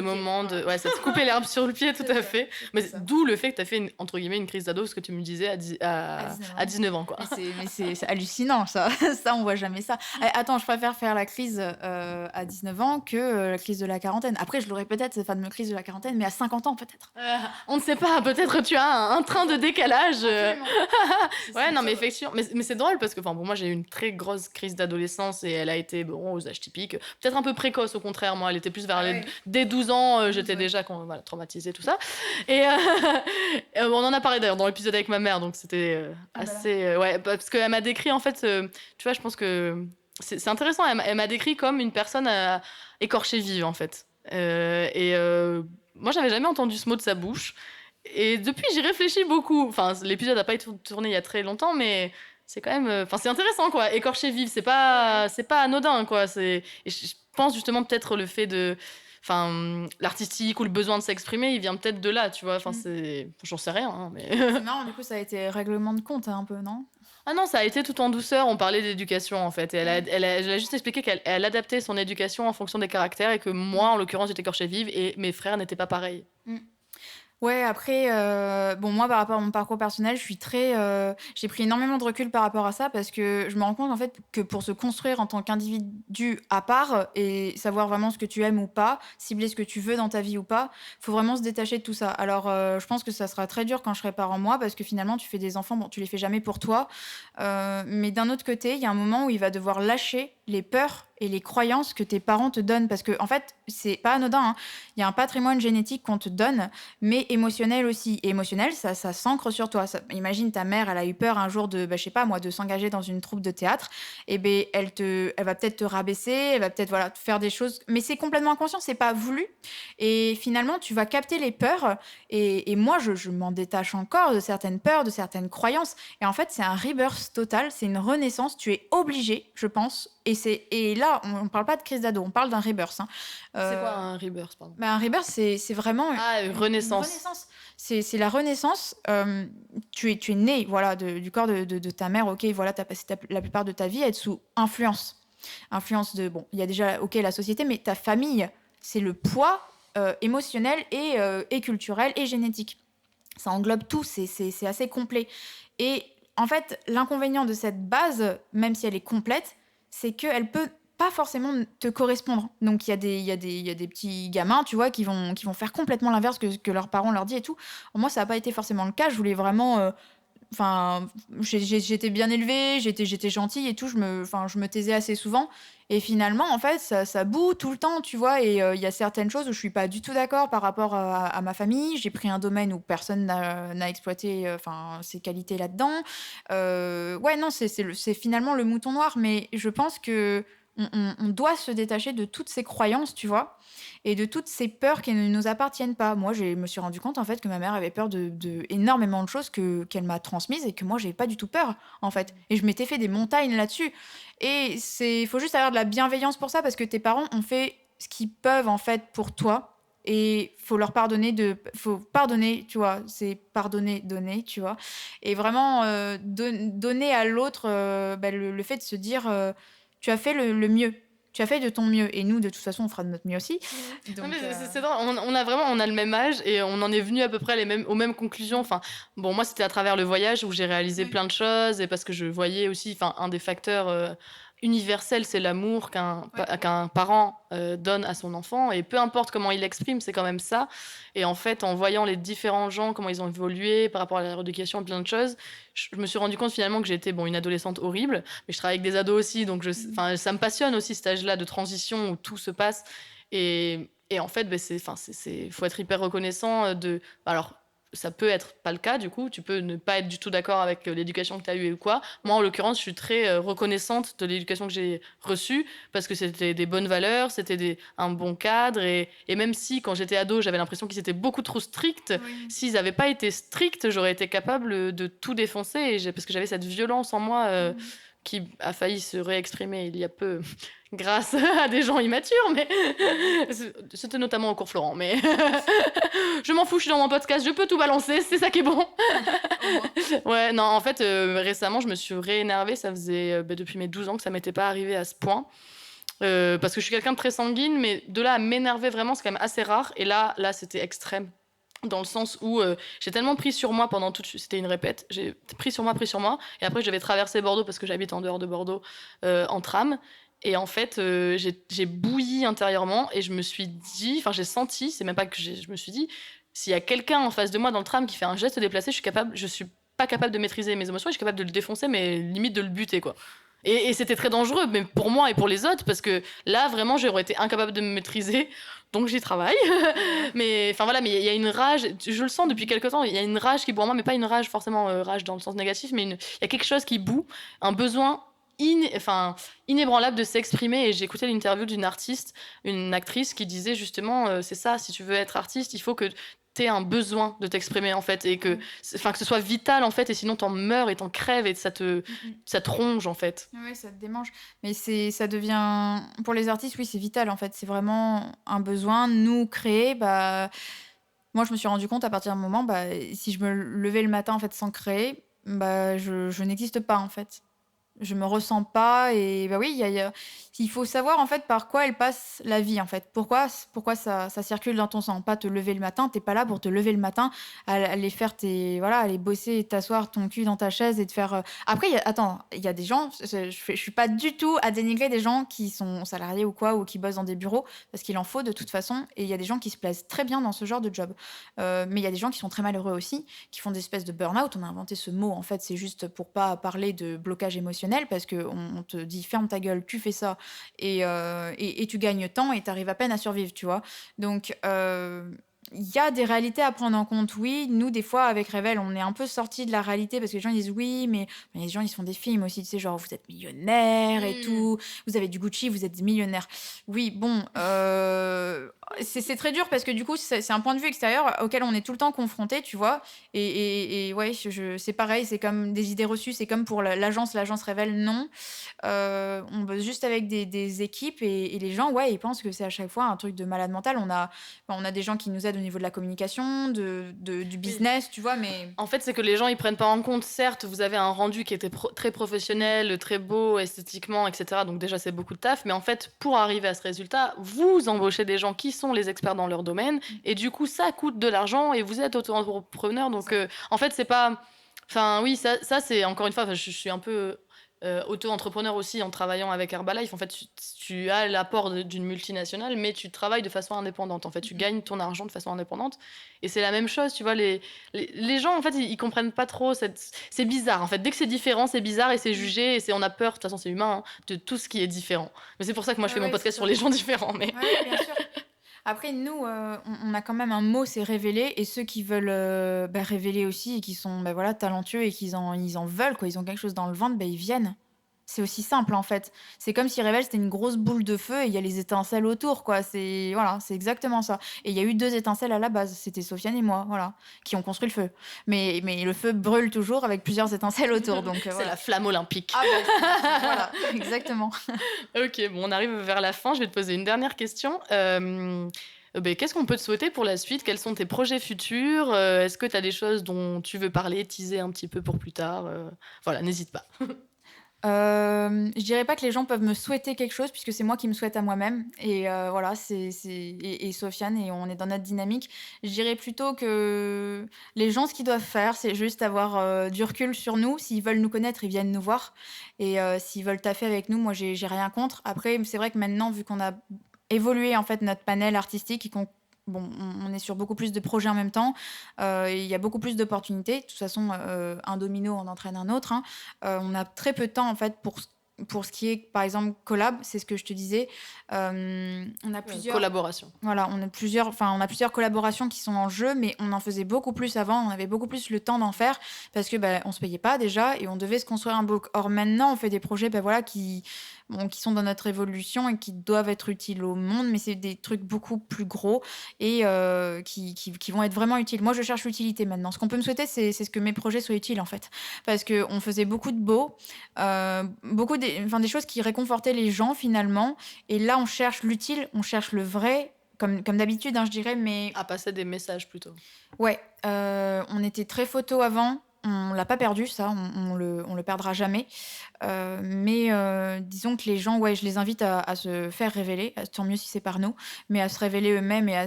moment de... Ouais, ça t'a coupé l'herbe sur le pied, tout à fait. Mais d'où le fait que t'as fait, entre guillemets, une crise d'ado, ce que tu me disais, à 19 ans, quoi. Mais c'est hallucinant, ça. Ça, on voit jamais ça. Attends, je préfère faire la crise à 19 ans que la crise de la quarantaine. Après, je l'aurais peut-être, cette fameuse crise de la quarantaine, mais à 50 ans, peut-être. On ne sait pas, peut-être tu as un train de décalage. Ouais, non, mais ça. effectivement. Mais c'est drôle parce que, enfin, pour moi, j'ai eu une très grosse crise d'adolescence et elle a été, bon, aux âges typiques. Peut-être un peu précoce, au contraire. Moi, elle était plus vers dès 12 ans, j'étais déjà voilà, traumatisée, tout ça. Et on en a parlé d'ailleurs dans l'épisode avec ma mère, donc c'était assez. Ouais, parce qu'elle m'a décrit, en fait, tu vois, je pense que c'est intéressant. Elle m'a décrit comme une personne écorchée vive, en fait. Moi, j'avais jamais entendu ce mot de sa bouche. Et depuis, j'y réfléchis beaucoup. Enfin, l'épisode n'a pas été tourné il y a très longtemps, mais c'est quand même... Enfin, c'est intéressant, quoi. Écorché vive, c'est pas anodin, quoi. Et je pense justement peut-être le fait de... Enfin, l'artistique ou le besoin de s'exprimer, il vient peut-être de là, tu vois. Enfin, j'en sais rien, hein, mais... C'est marrant, du coup, ça a été règlement de compte, un peu, non? Ah non, ça a été tout en douceur. On parlait d'éducation, en fait. Et elle a juste expliqué qu'elle adaptait son éducation en fonction des caractères et que moi, en l'occurrence, j'étais écorchée vive et mes frères n'étaient pas pareils. Ouais, après, moi, par rapport à mon parcours personnel, j'ai pris énormément de recul par rapport à ça parce que je me rends compte, en fait, que pour se construire en tant qu'individu à part et savoir vraiment ce que tu aimes ou pas, cibler ce que tu veux dans ta vie ou pas, faut vraiment se détacher de tout ça. Alors, je pense que ça sera très dur quand je serai parent, moi, parce que finalement, tu fais des enfants, bon, tu les fais jamais pour toi. Mais d'un autre côté, il y a un moment où il va devoir lâcher les peurs et les croyances que tes parents te donnent. Parce que, en fait, c'est pas anodin, hein. Il y a un patrimoine génétique qu'on te donne, mais émotionnel aussi. Et émotionnel, ça s'ancre sur toi. Imagine ta mère, elle a eu peur un jour de, je sais pas moi, de s'engager dans une troupe de théâtre. Et ben, elle va peut-être te rabaisser, elle va peut-être te faire des choses, mais c'est complètement inconscient, c'est pas voulu. Et finalement, tu vas capter les peurs. Et moi, je m'en détache encore de certaines peurs, de certaines croyances. Et en fait, c'est un rebirth total, c'est une renaissance. Tu es obligé, je pense. Et là, on parle pas de crise d'ado, on parle d'un rebirth. Hein. C'est quoi un rebirth, pardon? Un rebirth, c'est vraiment une renaissance. Une renaissance. C'est la renaissance. Tu es né, voilà, du corps de ta mère. Ok, voilà, t'as passé la plupart de ta vie à être sous influence. Influence de, bon, il y a déjà, ok, la société, mais ta famille, c'est le poids émotionnel et culturel et génétique. Ça englobe tout, c'est assez complet. Et en fait, l'inconvénient de cette base, même si elle est complète, c'est qu'elle peut pas forcément te correspondre. Donc il y a des petits gamins, tu vois, qui vont faire complètement l'inverse que leurs parents leur disent et tout. Moi, ça n'a pas été forcément le cas. Je voulais vraiment enfin, j'étais bien élevée, j'étais gentille et tout, je me taisais assez souvent. Et finalement, en fait, ça bout tout le temps, tu vois. Et il y a certaines choses où je suis pas du tout d'accord par rapport à ma famille. J'ai pris un domaine où personne n'a exploité enfin, ses qualités là-dedans. Ouais, non, c'est finalement le mouton noir. Mais je pense que on doit se détacher de toutes ces croyances, tu vois, et de toutes ces peurs qui ne nous appartiennent pas. Moi, je me suis rendu compte en fait que ma mère avait peur de énormément de choses qu'elle m'a transmises et que moi, j'avais pas du tout peur en fait. Et je m'étais fait des montagnes là-dessus. Et il faut juste avoir de la bienveillance pour ça parce que tes parents ont fait ce qu'ils peuvent en fait pour toi. Et faut pardonner, tu vois, c'est pardonner, donner, tu vois. Et vraiment donner à l'autre le fait de se dire, tu as fait le mieux. Tu as fait de ton mieux. Et nous, de toute façon, on fera de notre mieux aussi. Non, Donc, mais c'est drôle, on a le même âge et on en est venu à peu près aux mêmes conclusions. Enfin, bon, moi, c'était à travers le voyage où j'ai réalisé Oui. plein de choses et parce que je voyais aussi, enfin, un des facteurs universels, c'est l'amour qu'un parent donne à son enfant et peu importe comment il l'exprime, c'est quand même ça. Et en fait, en voyant les différents gens, comment ils ont évolué par rapport à la rééducation, plein de choses, je me suis rendu compte finalement que j'étais une adolescente horrible, mais je travaille avec des ados aussi, donc enfin, ça me passionne aussi cet âge-là de transition où tout se passe. Et en fait, faut être hyper reconnaissant de. Alors, ça peut être pas le cas, du coup, tu peux ne pas être du tout d'accord avec l'éducation que tu as eue ou quoi. Moi, en l'occurrence, je suis très reconnaissante de l'éducation que j'ai reçue parce que c'était des bonnes valeurs, un bon cadre. Et même si, quand j'étais ado, j'avais l'impression qu'ils étaient beaucoup trop stricts, Oui. s'ils n'avaient pas été stricts, j'aurais été capable de tout défoncer parce que j'avais cette violence en moi qui a failli se réexprimer il y a peu grâce à des gens immatures, mais c'était notamment au cours Florent. Mais je m'en fous, je suis dans mon podcast, je peux tout balancer, c'est ça qui est bon. Ouais, non, en fait, récemment, je me suis réénervée. Ça faisait depuis mes 12 ans que ça m'était pas arrivé à ce point. Parce que je suis quelqu'un de très sanguine, mais de là à m'énerver vraiment, c'est quand même assez rare. Et là c'était extrême. Dans le sens où j'ai tellement pris sur moi pendant c'était une répète, j'ai pris sur moi, et après je devais traverser Bordeaux parce que j'habite en dehors de Bordeaux en tram, et en fait j'ai bouilli intérieurement et je me suis dit, enfin j'ai senti, c'est même pas que je me suis dit, s'il y a quelqu'un en face de moi dans le tram qui fait un geste déplacé, je suis pas capable de maîtriser mes émotions, et je suis capable de le défoncer, mais limite de le buter quoi. Et c'était très dangereux, mais pour moi et pour les autres, parce que là, vraiment, j'aurais été incapable de me maîtriser. Donc j'y travaille. Mais enfin voilà, mais il y a une rage, je le sens depuis quelque temps, il y a une rage qui bout en moi, mais pas une rage forcément rage dans le sens négatif, mais il y a quelque chose qui bout, un besoin inébranlable de s'exprimer. Et j'ai écouté l'interview d'une artiste, une actrice qui disait justement, c'est ça, si tu veux être artiste, il faut que t'aies un besoin de t'exprimer en fait, et que ce soit vital en fait, et sinon t'en meurs et t'en crèves et ça te ronge en fait. Ouais, ça te démange. Mais ça devient. Pour les artistes, oui, c'est vital en fait. C'est vraiment un besoin. Nous, créer, bah. Moi, je me suis rendu compte à partir d'un moment, bah, si je me levais le matin en fait sans créer, bah, je n'existe pas en fait. Je me ressens pas et bah oui, il faut savoir en fait par quoi elle passe la vie en fait. Pourquoi ça circule dans ton sang. Pas te lever le matin, t'es pas là pour te lever le matin, aller faire aller bosser et t'asseoir ton cul dans ta chaise et te faire. Après, attends, il y a des gens, je suis pas du tout à dénigrer des gens qui sont salariés ou quoi, ou qui bossent dans des bureaux, parce qu'il en faut de toute façon, et il y a des gens qui se plaisent très bien dans ce genre de job. Mais il y a des gens qui sont très malheureux aussi, qui font des espèces de burn-out. On a inventé ce mot, en fait, c'est juste pour pas parler de blocage émotionnel, parce qu'on te dit ferme ta gueule, tu fais ça, et tu gagnes temps et tu arrives à peine à survivre, tu vois. Donc, il y a des réalités à prendre en compte, oui. Nous, des fois, avec Revel, on est un peu sortis de la réalité parce que les gens ils disent oui, mais les gens ils se font des films aussi, tu sais, genre vous êtes millionnaire et tout, vous avez du Gucci, vous êtes millionnaire. Oui, bon, c'est très dur parce que du coup, c'est un point de vue extérieur auquel on est tout le temps confronté, tu vois. Et ouais, c'est pareil, c'est comme des idées reçues, c'est comme pour l'agence Revel, non. On bosse juste avec des équipes et les gens, ouais, ils pensent que c'est à chaque fois un truc de malade mental. On a des gens qui nous aident au niveau de la communication, du business, tu vois, mais... En fait, c'est que les gens, ils prennent pas en compte, certes, vous avez un rendu qui était très professionnel, très beau, esthétiquement, etc. Donc déjà, c'est beaucoup de taf. Mais en fait, pour arriver à ce résultat, vous embauchez des gens qui sont les experts dans leur domaine. Et du coup, ça coûte de l'argent et vous êtes auto-entrepreneur. Donc, en fait, c'est pas... Enfin, oui, ça c'est encore une fois, je suis un peu auto-entrepreneur aussi en travaillant avec Herbalife. En fait, tu as l'apport d'une multinationale, mais tu travailles de façon indépendante. En fait, tu gagnes ton argent de façon indépendante. Et c'est la même chose, tu vois. Les gens, en fait, ils comprennent pas trop. C'est bizarre, en fait. Dès que c'est différent, c'est bizarre et c'est jugé. Et on a peur, de toute façon, c'est humain, hein, de tout ce qui est différent. Mais c'est pour ça que moi, je fais mon podcast sur les gens différents. Mais... Ouais, bien sûr. Après, nous, on a quand même un mot, c'est révéler. Et ceux qui veulent révéler aussi et qui sont voilà, talentueux et ils en veulent, quoi, ils ont quelque chose dans le ventre, ils viennent. C'est aussi simple, en fait. C'est comme si Révèle, c'était une grosse boule de feu et il y a les étincelles autour, quoi. Voilà, c'est exactement ça. Et il y a eu 2 étincelles à la base. C'était Sofiane et moi, voilà, qui ont construit le feu. Mais le feu brûle toujours avec plusieurs étincelles autour. Donc, c'est voilà. la flamme olympique. Ah, voilà, exactement. Ok, bon, on arrive vers la fin. Je vais te poser une dernière question. Qu'est-ce qu'on peut te souhaiter pour la suite? Quels sont tes projets futurs? Est-ce que tu as des choses dont tu veux parler, teaser un petit peu pour plus tard? Voilà, n'hésite pas. Je dirais pas que les gens peuvent me souhaiter quelque chose puisque c'est moi qui me souhaite à moi-même et voilà et Sofiane et on est dans notre dynamique. Je dirais plutôt que les gens ce qu'ils doivent faire c'est juste avoir du recul sur nous. S'ils veulent nous connaître ils viennent nous voir et s'ils veulent taffer avec nous moi j'ai rien contre. Après c'est vrai que maintenant vu qu'on a évolué en fait notre panel artistique et qu'on on est sur beaucoup plus de projets en même temps. Il y a beaucoup plus d'opportunités. De toute façon, un domino en entraîne un autre. Hein. On a très peu de temps, en fait, pour ce qui est, par exemple, collab. C'est ce que je te disais. On a plusieurs... Collaboration. Voilà, on a plusieurs collaborations qui sont en jeu, mais on en faisait beaucoup plus avant. On avait beaucoup plus le temps d'en faire parce que on se payait pas déjà et on devait se construire un book. Or, maintenant, on fait des projets qui sont dans notre évolution et qui doivent être utiles au monde, mais c'est des trucs beaucoup plus gros et qui vont être vraiment utiles. Moi, je cherche l'utilité maintenant. Ce qu'on peut me souhaiter, c'est ce que mes projets soient utiles, en fait. Parce qu'on faisait beaucoup de beaux, des choses qui réconfortaient les gens, finalement. Et là, on cherche l'utile, on cherche le vrai, comme d'habitude, hein, je dirais, mais... À passer des messages, plutôt. Ouais, on était très photo avant. On l'a pas perdu, ça, on le perdra jamais. Mais disons que les gens, je les invite à se faire révéler, tant mieux si c'est par nous, mais à se révéler eux-mêmes et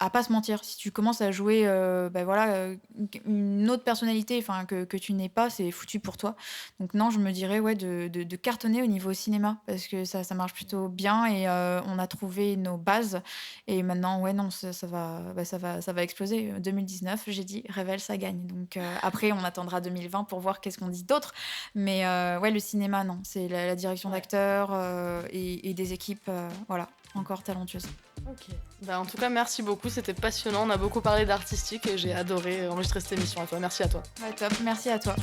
à pas se mentir. Si tu commences à jouer une autre personnalité que tu n'es pas, c'est foutu pour toi. Donc non, je me dirais de cartonner au niveau cinéma, parce que ça marche plutôt bien et on a trouvé nos bases. Et maintenant, ça va exploser. 2019, j'ai dit, Révèle, ça gagne. Donc après, on attendra 2020 pour voir qu'est-ce qu'on dit d'autre. Mais le cinéma, non. C'est la direction d'acteurs et des équipes, encore talentueuses. Ok. En tout cas, merci beaucoup. C'était passionnant. On a beaucoup parlé d'artistique et j'ai adoré enregistrer cette émission à toi. Merci à toi. Ouais, top. Merci à toi.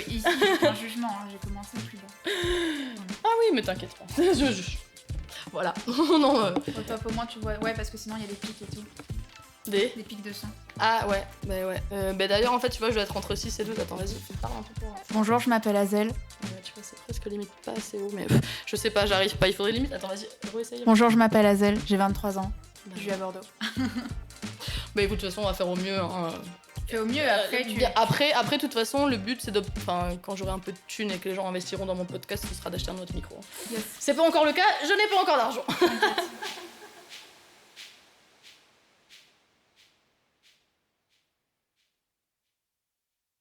Ici, un jugement, hein, j'ai commencé plus bas. Ah oui, mais t'inquiète pas. Je juge. Voilà. Non, Au top, au moins tu vois. Ouais, parce que sinon il y a des pics et tout. Des pics de son. Ah ouais, ouais. D'ailleurs, en fait, tu vois, je dois être entre 6 et 12. Attends, vas-y, parle un peu pour... Bonjour, je m'appelle Azel. Tu vois, c'est presque limite pas assez haut, mais je sais pas, j'arrive pas. Il faudrait limite... Attends, vas-y, réessayer. Bonjour, je m'appelle Azel, j'ai 23 ans. Je vis à Bordeaux. Écoute, de toute façon, on va faire au mieux. Hein. Fais au mieux, Après, de toute façon, le but, c'est de... quand j'aurai un peu de thunes et que les gens investiront dans mon podcast, ce sera d'acheter un autre micro. Yes. C'est pas encore le cas, je n'ai pas encore d'argent.